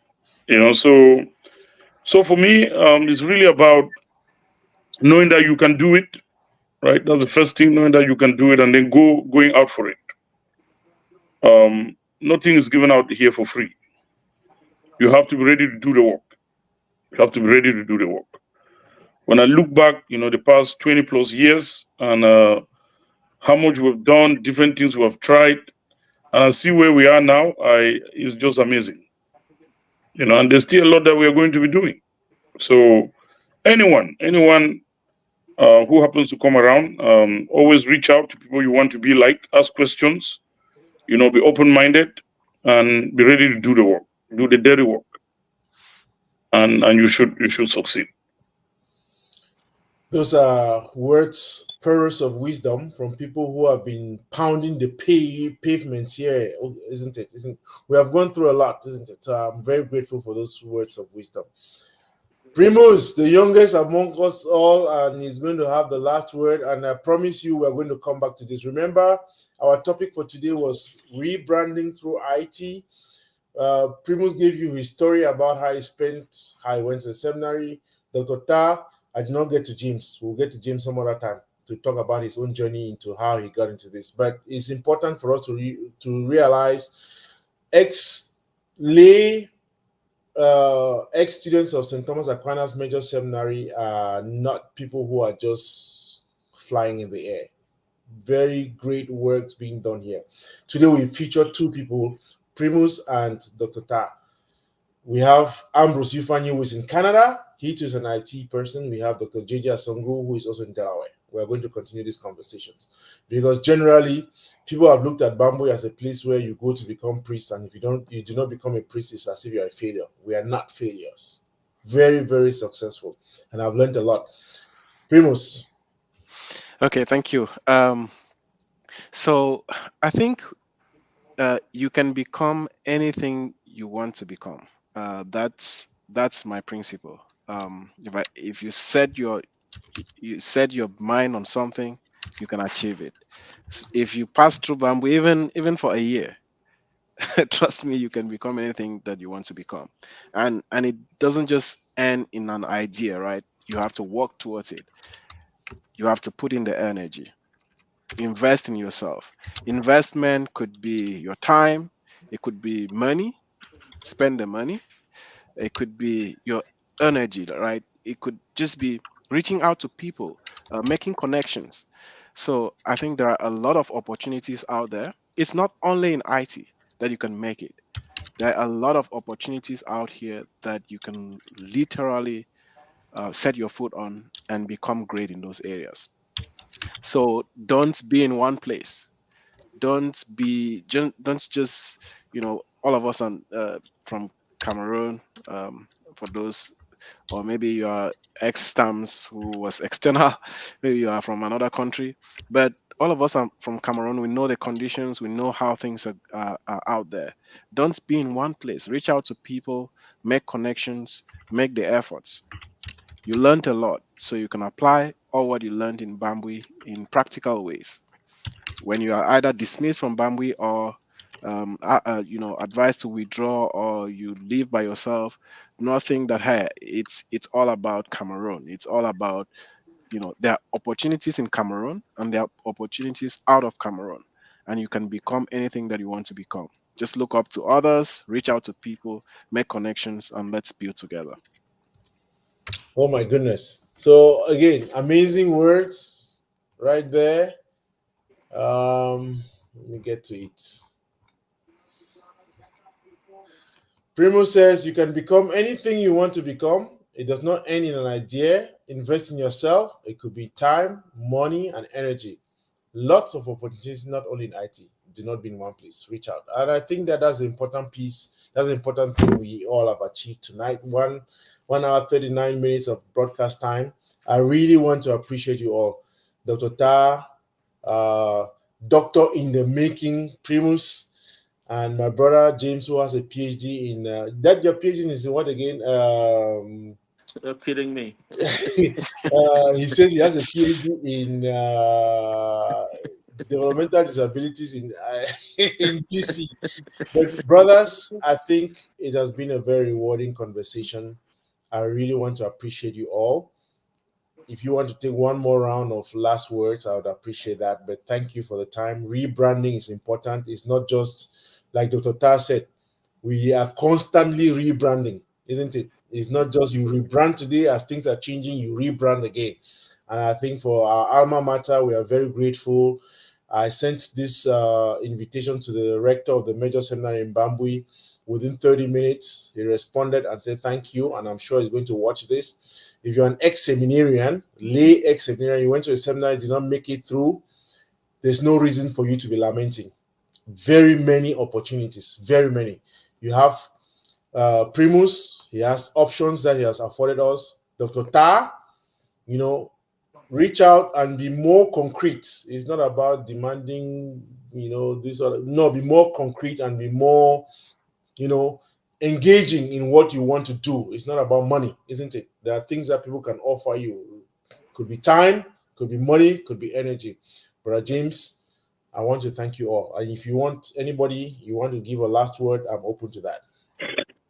So for me, it's really about knowing that you can do it. Right, that's the first thing, knowing that you can do it, and then going out for it. Nothing is given out here for free. You have to be ready to do the work. You have to be ready to do the work. When I look back, the past 20 plus years, and how much we've done, different things we have tried, and I see where we are now, it's just amazing. And there's still a lot that we are going to be doing. So anyone who happens to come around, always reach out to people you want to be like, ask questions, be open-minded, and be ready to do the work, do the dirty work, and you should succeed. Those are words, pearls of wisdom from people who have been pounding the pavements here, isn't it? We have gone through a lot, isn't it? So I'm very grateful for those words of wisdom. Primus, the youngest among us all, and he's going to have the last word. And I promise you, we're going to come back to this. Remember, our topic for today was rebranding through IT. Primus gave you his story about how he went to the seminary. Dr. Ta, I did not get to James. We'll get to James some other time to talk about his own journey into how he got into this. But it's important for us to realize ex-students of St Thomas Aquinas Major Seminary are not people who are just flying in the air. Very great works being done here. Today we feature two people, Primus and Dr. Ta. We have Ambrose Yufanyi, who is in Canada. He too is an IT person. We have Dr. JJ Asongo, who is also in Delaware. We are going to continue these conversations because generally people have looked at Bambui as a place where you go to become priests, and if you do not become a priest, it's as if you're a failure. We are not failures. Very, very successful, and I've learned a lot. Primus. Okay, thank you. So I think you can become anything you want to become. That's my principle. If you set your mind on something, you can achieve it. If you pass through Bamboo, even for a year, trust me, you can become anything that you want to become. And it doesn't just end in an idea, right? You have to work towards it. You have to put in the energy. Invest in yourself. Investment could be your time, it could be money, spend the money, it could be your energy, right? It could just be reaching out to people, making connections. So I think there are a lot of opportunities out there. It's not only in IT that you can make it. There are a lot of opportunities out here that you can literally set your foot on and become great in those areas. So don't be in one place. Don't just all of us from Cameroon, for those, or maybe you are ex STAMS who was external, maybe you are from another country, but all of us are from Cameroon. We know the conditions, we know how things are out there. Don't be in one place. Reach out to people, make connections, make the efforts. You learned a lot, so you can apply all what you learned in Bambui in practical ways. When you are either dismissed from Bambui or advised to withdraw, or you live by yourself, nothing that, hey, it's all about Cameroon. It's all about, there are opportunities in Cameroon and there are opportunities out of Cameroon, and you can become anything that you want to become. Just look up to others, reach out to people, make connections, and let's build together. Oh my goodness. So again, amazing words right there. Let me get to it. Primus says you can become anything you want to become. It does not end in an idea. Invest in yourself. It could be time, money, and energy. Lots of opportunities, not only in IT. Do not be in one place. Reach out. And I think that that's the important piece. That's the important thing we all have achieved tonight. 1 hour, 39 minutes of broadcast time. I really want to appreciate you all. Dr. Ta, Doctor in the Making, Primus, and my brother James, who has a PhD in that. Your PhD is in what again? You're kidding me. He says he has a PhD in developmental disabilities in DC. But brothers, I think it has been a very rewarding conversation. I really want to appreciate you all. If you want to take one more round of last words, I would appreciate that. But thank you for the time. Rebranding is important. It's not just like Dr. Tar said, we are constantly rebranding, isn't it? It's not just you rebrand today, as things are changing, you rebrand again. And I think for our alma mater, we are very grateful. I sent this invitation to the rector of the major seminary in Bambui. Within 30 minutes, he responded and said thank you, and I'm sure he's going to watch this. If you're an ex-seminarian, lay ex-seminarian, you went to a seminar, did not make it through, there's no reason for you to be lamenting. Very many opportunities, very many. You have Primus, he has options that he has afforded us. Dr. Ta, reach out and be more concrete. It's not about demanding, this or no, be more concrete and be more, engaging in what you want to do. It's not about money, isn't it? There are things that people can offer you. Could be time, could be money, could be energy. Brother James, I want to thank you all. And if you want anybody, you want to give a last word, I'm open to that.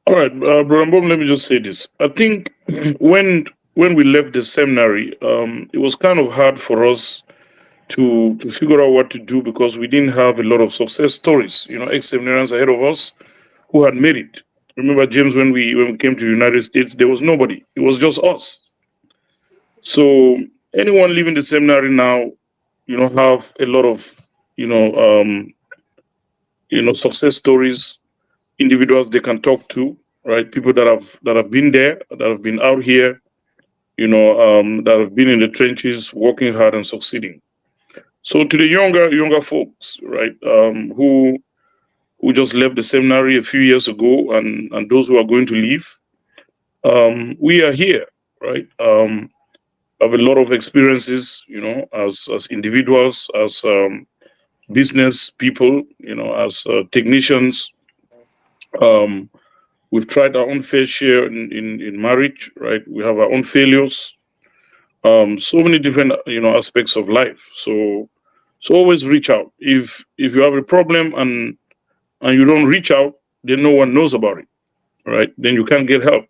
All right, Brother Bob, let me just say this. I think when we left the seminary, it was kind of hard for us to figure out what to do because we didn't have a lot of success stories, ex-seminarians ahead of us who had made it. Remember, James, when we came to the United States, there was nobody. It was just us. So anyone leaving the seminary now, have a lot of, success stories, individuals they can talk to, right? People that have been there, that have been out here, that have been in the trenches, working hard and succeeding. So to the younger folks, right, who just left the seminary a few years ago, and those who are going to leave, we are here, right? Have a lot of experiences, as individuals, as business people, as technicians. We've tried our own fair share in marriage, right? We have our own failures. So many different, aspects of life. So always reach out. If you have a problem and you don't reach out, then no one knows about it, right? Then you can't get help.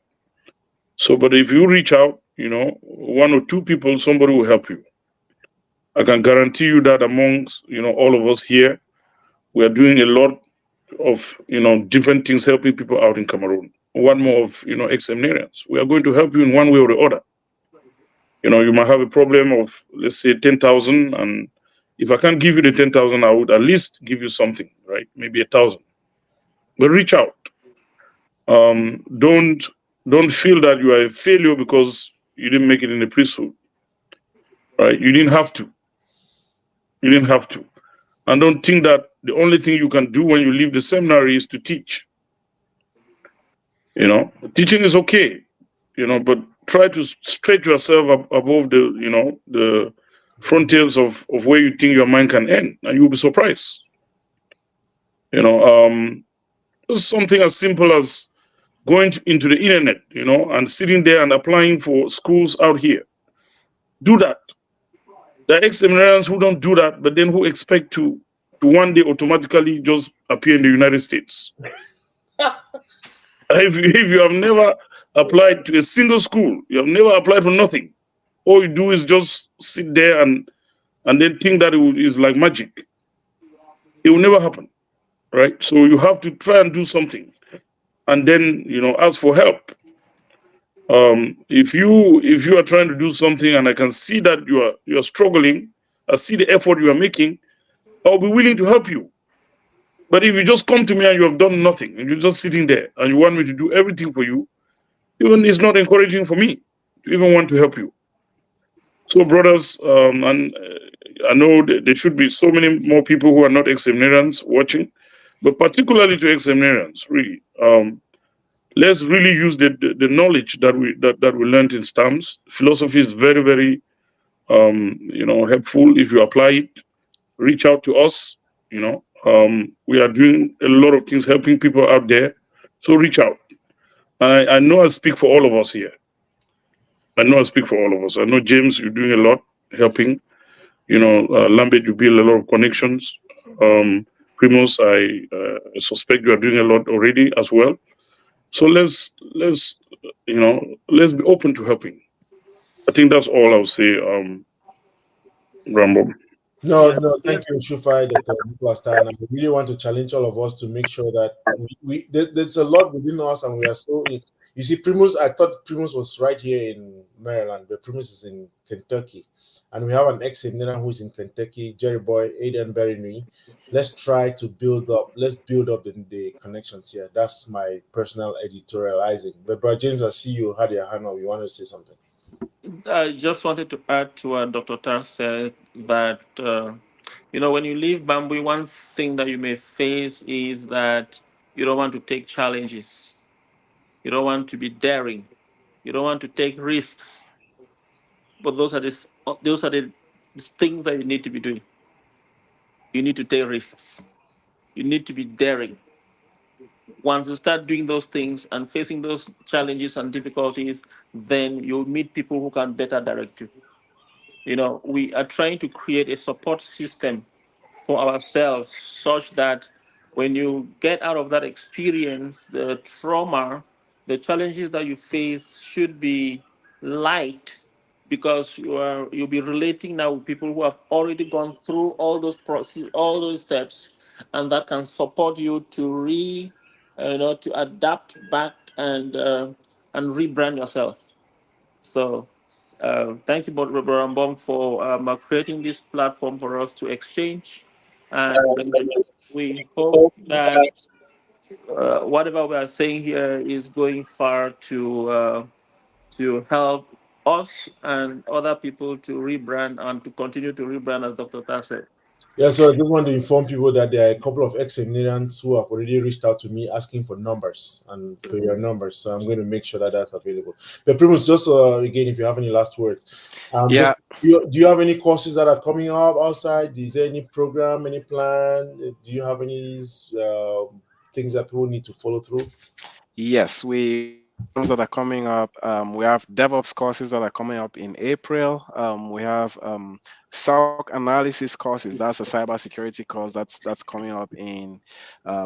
So, but if you reach out, one or two people, somebody will help you. I can guarantee you that amongst, all of us here, we are doing a lot of, different things, helping people out in Cameroon. One more of, ex-seminarians. We are going to help you in one way or the other. You might have a problem of, let's say, 10,000, and if I can't give you the 10,000, I would at least give you something, right? Maybe 1,000. But reach out. Don't feel that you are a failure because you didn't make it in the priesthood, right? You didn't have to. You didn't have to. And don't think that the only thing you can do when you leave the seminary is to teach. Teaching is okay, but try to stretch yourself above the frontiers of where you think your mind can end, and you'll be surprised. Something as simple as going into the internet, and sitting there and applying for schools out here. Do that. There are ex-seminarians who don't do that, but then who expect to one day automatically just appear in the United States. If you have never applied to a single school, you have never applied for nothing, all you do is just sit there and then think that it is like magic. It will never happen, right? So you have to try and do something, and then ask for help. If you are trying to do something and I can see that you are struggling, I see the effort you are making, I'll be willing to help you. But if you just come to me and you have done nothing, and you're just sitting there, and you want me to do everything for you, even it's not encouraging for me to even want to help you. So, brothers, and I know there should be so many more people who are not ex-seminarians watching, but particularly to ex-seminarians, really. Let's really use the knowledge that we learned in STAMS. Philosophy is very, very helpful if you apply it. Reach out to us. We are doing a lot of things helping people out there. So reach out. I know I speak for all of us here. I know I speak for all of us. I know James, you're doing a lot helping. Lambert, you build a lot of connections. Primus, I suspect you are doing a lot already as well. So let's be open to helping. I think that's all I'll say, Rambo. No, Yes, no, thank yes. you, Shufai, Dr. Nicholas Stein. I really want to challenge all of us to make sure that there's a lot within us, and we are so. You see, Primus, I thought Primus was right here in Maryland, but Primus is in Kentucky, and we have an ex-seminarian who is in Kentucky, Jerry Boy, Aiden Berry. Let's try to build up. Let's build up the connections here. That's my personal editorializing. But, Brother James, I see you had your hand up. You want to say something? I just wanted to add to what Dr. Tar said that, when you leave Bambui, one thing that you may face is that you don't want to take challenges. You don't want to be daring. You don't want to take risks. But those are the things that you need to be doing. You need to take risks. You need to be daring. Once you start doing those things and facing those challenges and difficulties, then you'll meet people who can better direct you. We are trying to create a support system for ourselves such that when you get out of that experience, the trauma, the challenges that you face should be light because you'll be relating now with people who have already gone through all those process, all those steps, and that can support you to to adapt back and rebrand yourself. So, thank you, Brother Mbong, for creating this platform for us to exchange. And we hope that whatever we are saying here is going far to help us and other people to rebrand and to continue to rebrand, as Dr. Ta said. Yeah, so I just want to inform people that there are a couple of ex-seminarians who have already reached out to me asking for numbers and for your numbers. So I'm going to make sure that that's available. But Primus, just again, if you have any last words, Yeah. do you have any courses that are coming up outside? Is there any program, any plan? Do you have any things that people need to follow through? Yes, we programs that are coming up. We have DevOps courses that are coming up in April. We have SOC analysis courses. That's a cybersecurity course that's coming up in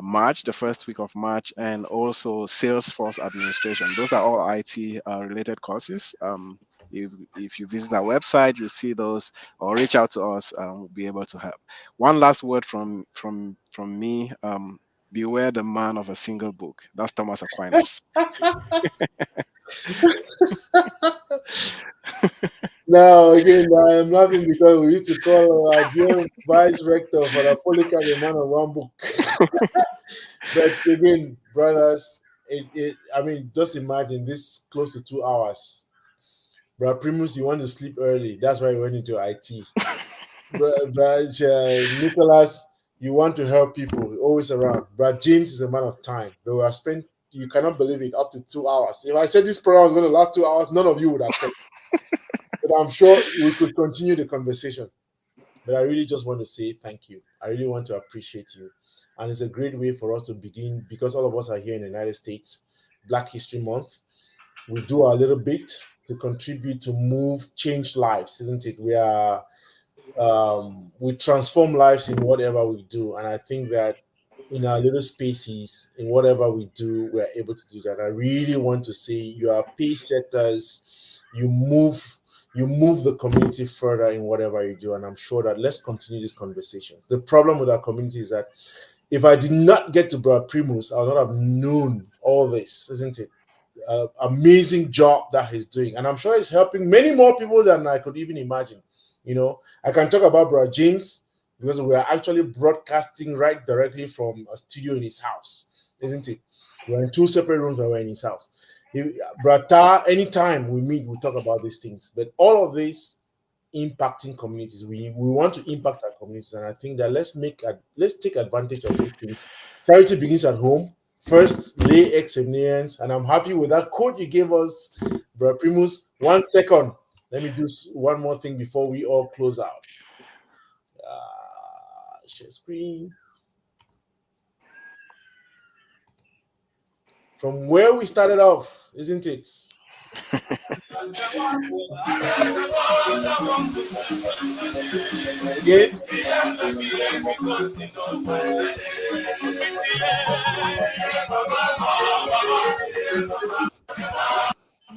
March, the first week of March, and also Salesforce administration. Those are all IT related courses. If you visit our website, you'll see those, or reach out to us. We'll be able to help. One last word from me. Beware the man of a single book. That's Thomas Aquinas. Now, again, I am laughing because we used to call our dear vice rector for the Polycarp a man of one book. But again, brothers, I mean, just imagine this close to 2 hours. Brother Primus, you want to sleep early. That's why you went into IT. Nicholas, you want to help people, always around. Brother James is a man of time. They were spent, you cannot believe it, up to 2 hours. If I said this program was going to last 2 hours, none of you would accept. But I'm sure we could continue the conversation. But I really just want to say thank you. I really want to appreciate you. And it's a great way for us to begin because all of us are here in the United States, Black History Month. We do our little bit to contribute to move, change lives, isn't it? We transform lives in whatever we do. And I think that in our little spaces, in whatever we do, we're able to do that. I really want to say you are pace setters, you move the community further in whatever you do. And I'm sure that let's continue this conversation. The problem with our community is that if I did not get to Brother Primus, I would not have known all this, isn't it? Amazing job that he's doing. And I'm sure he's helping many more people than I could even imagine. I can talk about Brother James, because we are actually broadcasting right directly from a studio in his house, isn't it? We're in two separate rooms, but we're in his house. Brata, anytime we meet, we talk about these things. But all of this impacting communities. We want to impact our communities, and I think that let's take advantage of these things. Charity begins at home. First, lay egg seminarians, and I'm happy with that quote you gave us, Brother Primus. 1 second. Let me do one more thing before we all close out. Share screen. From where we started off, isn't it? Again.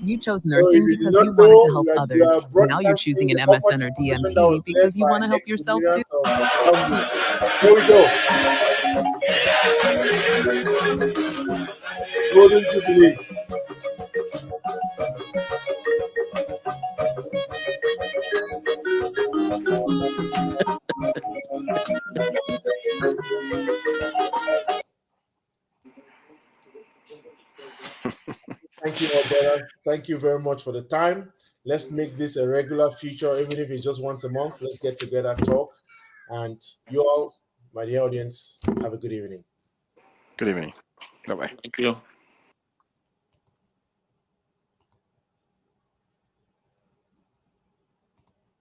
You chose nursing because you wanted to help others. Now you're choosing an MSN or DMP because you want to help yourself too. Here we go. Golden Jubilee. Thank you, all brothers. Thank you very much for the time. Let's make this a regular feature, even if it's just once a month. Let's get together, talk. And you all, my dear audience, have a good evening. Good evening. Bye-bye. Thank you.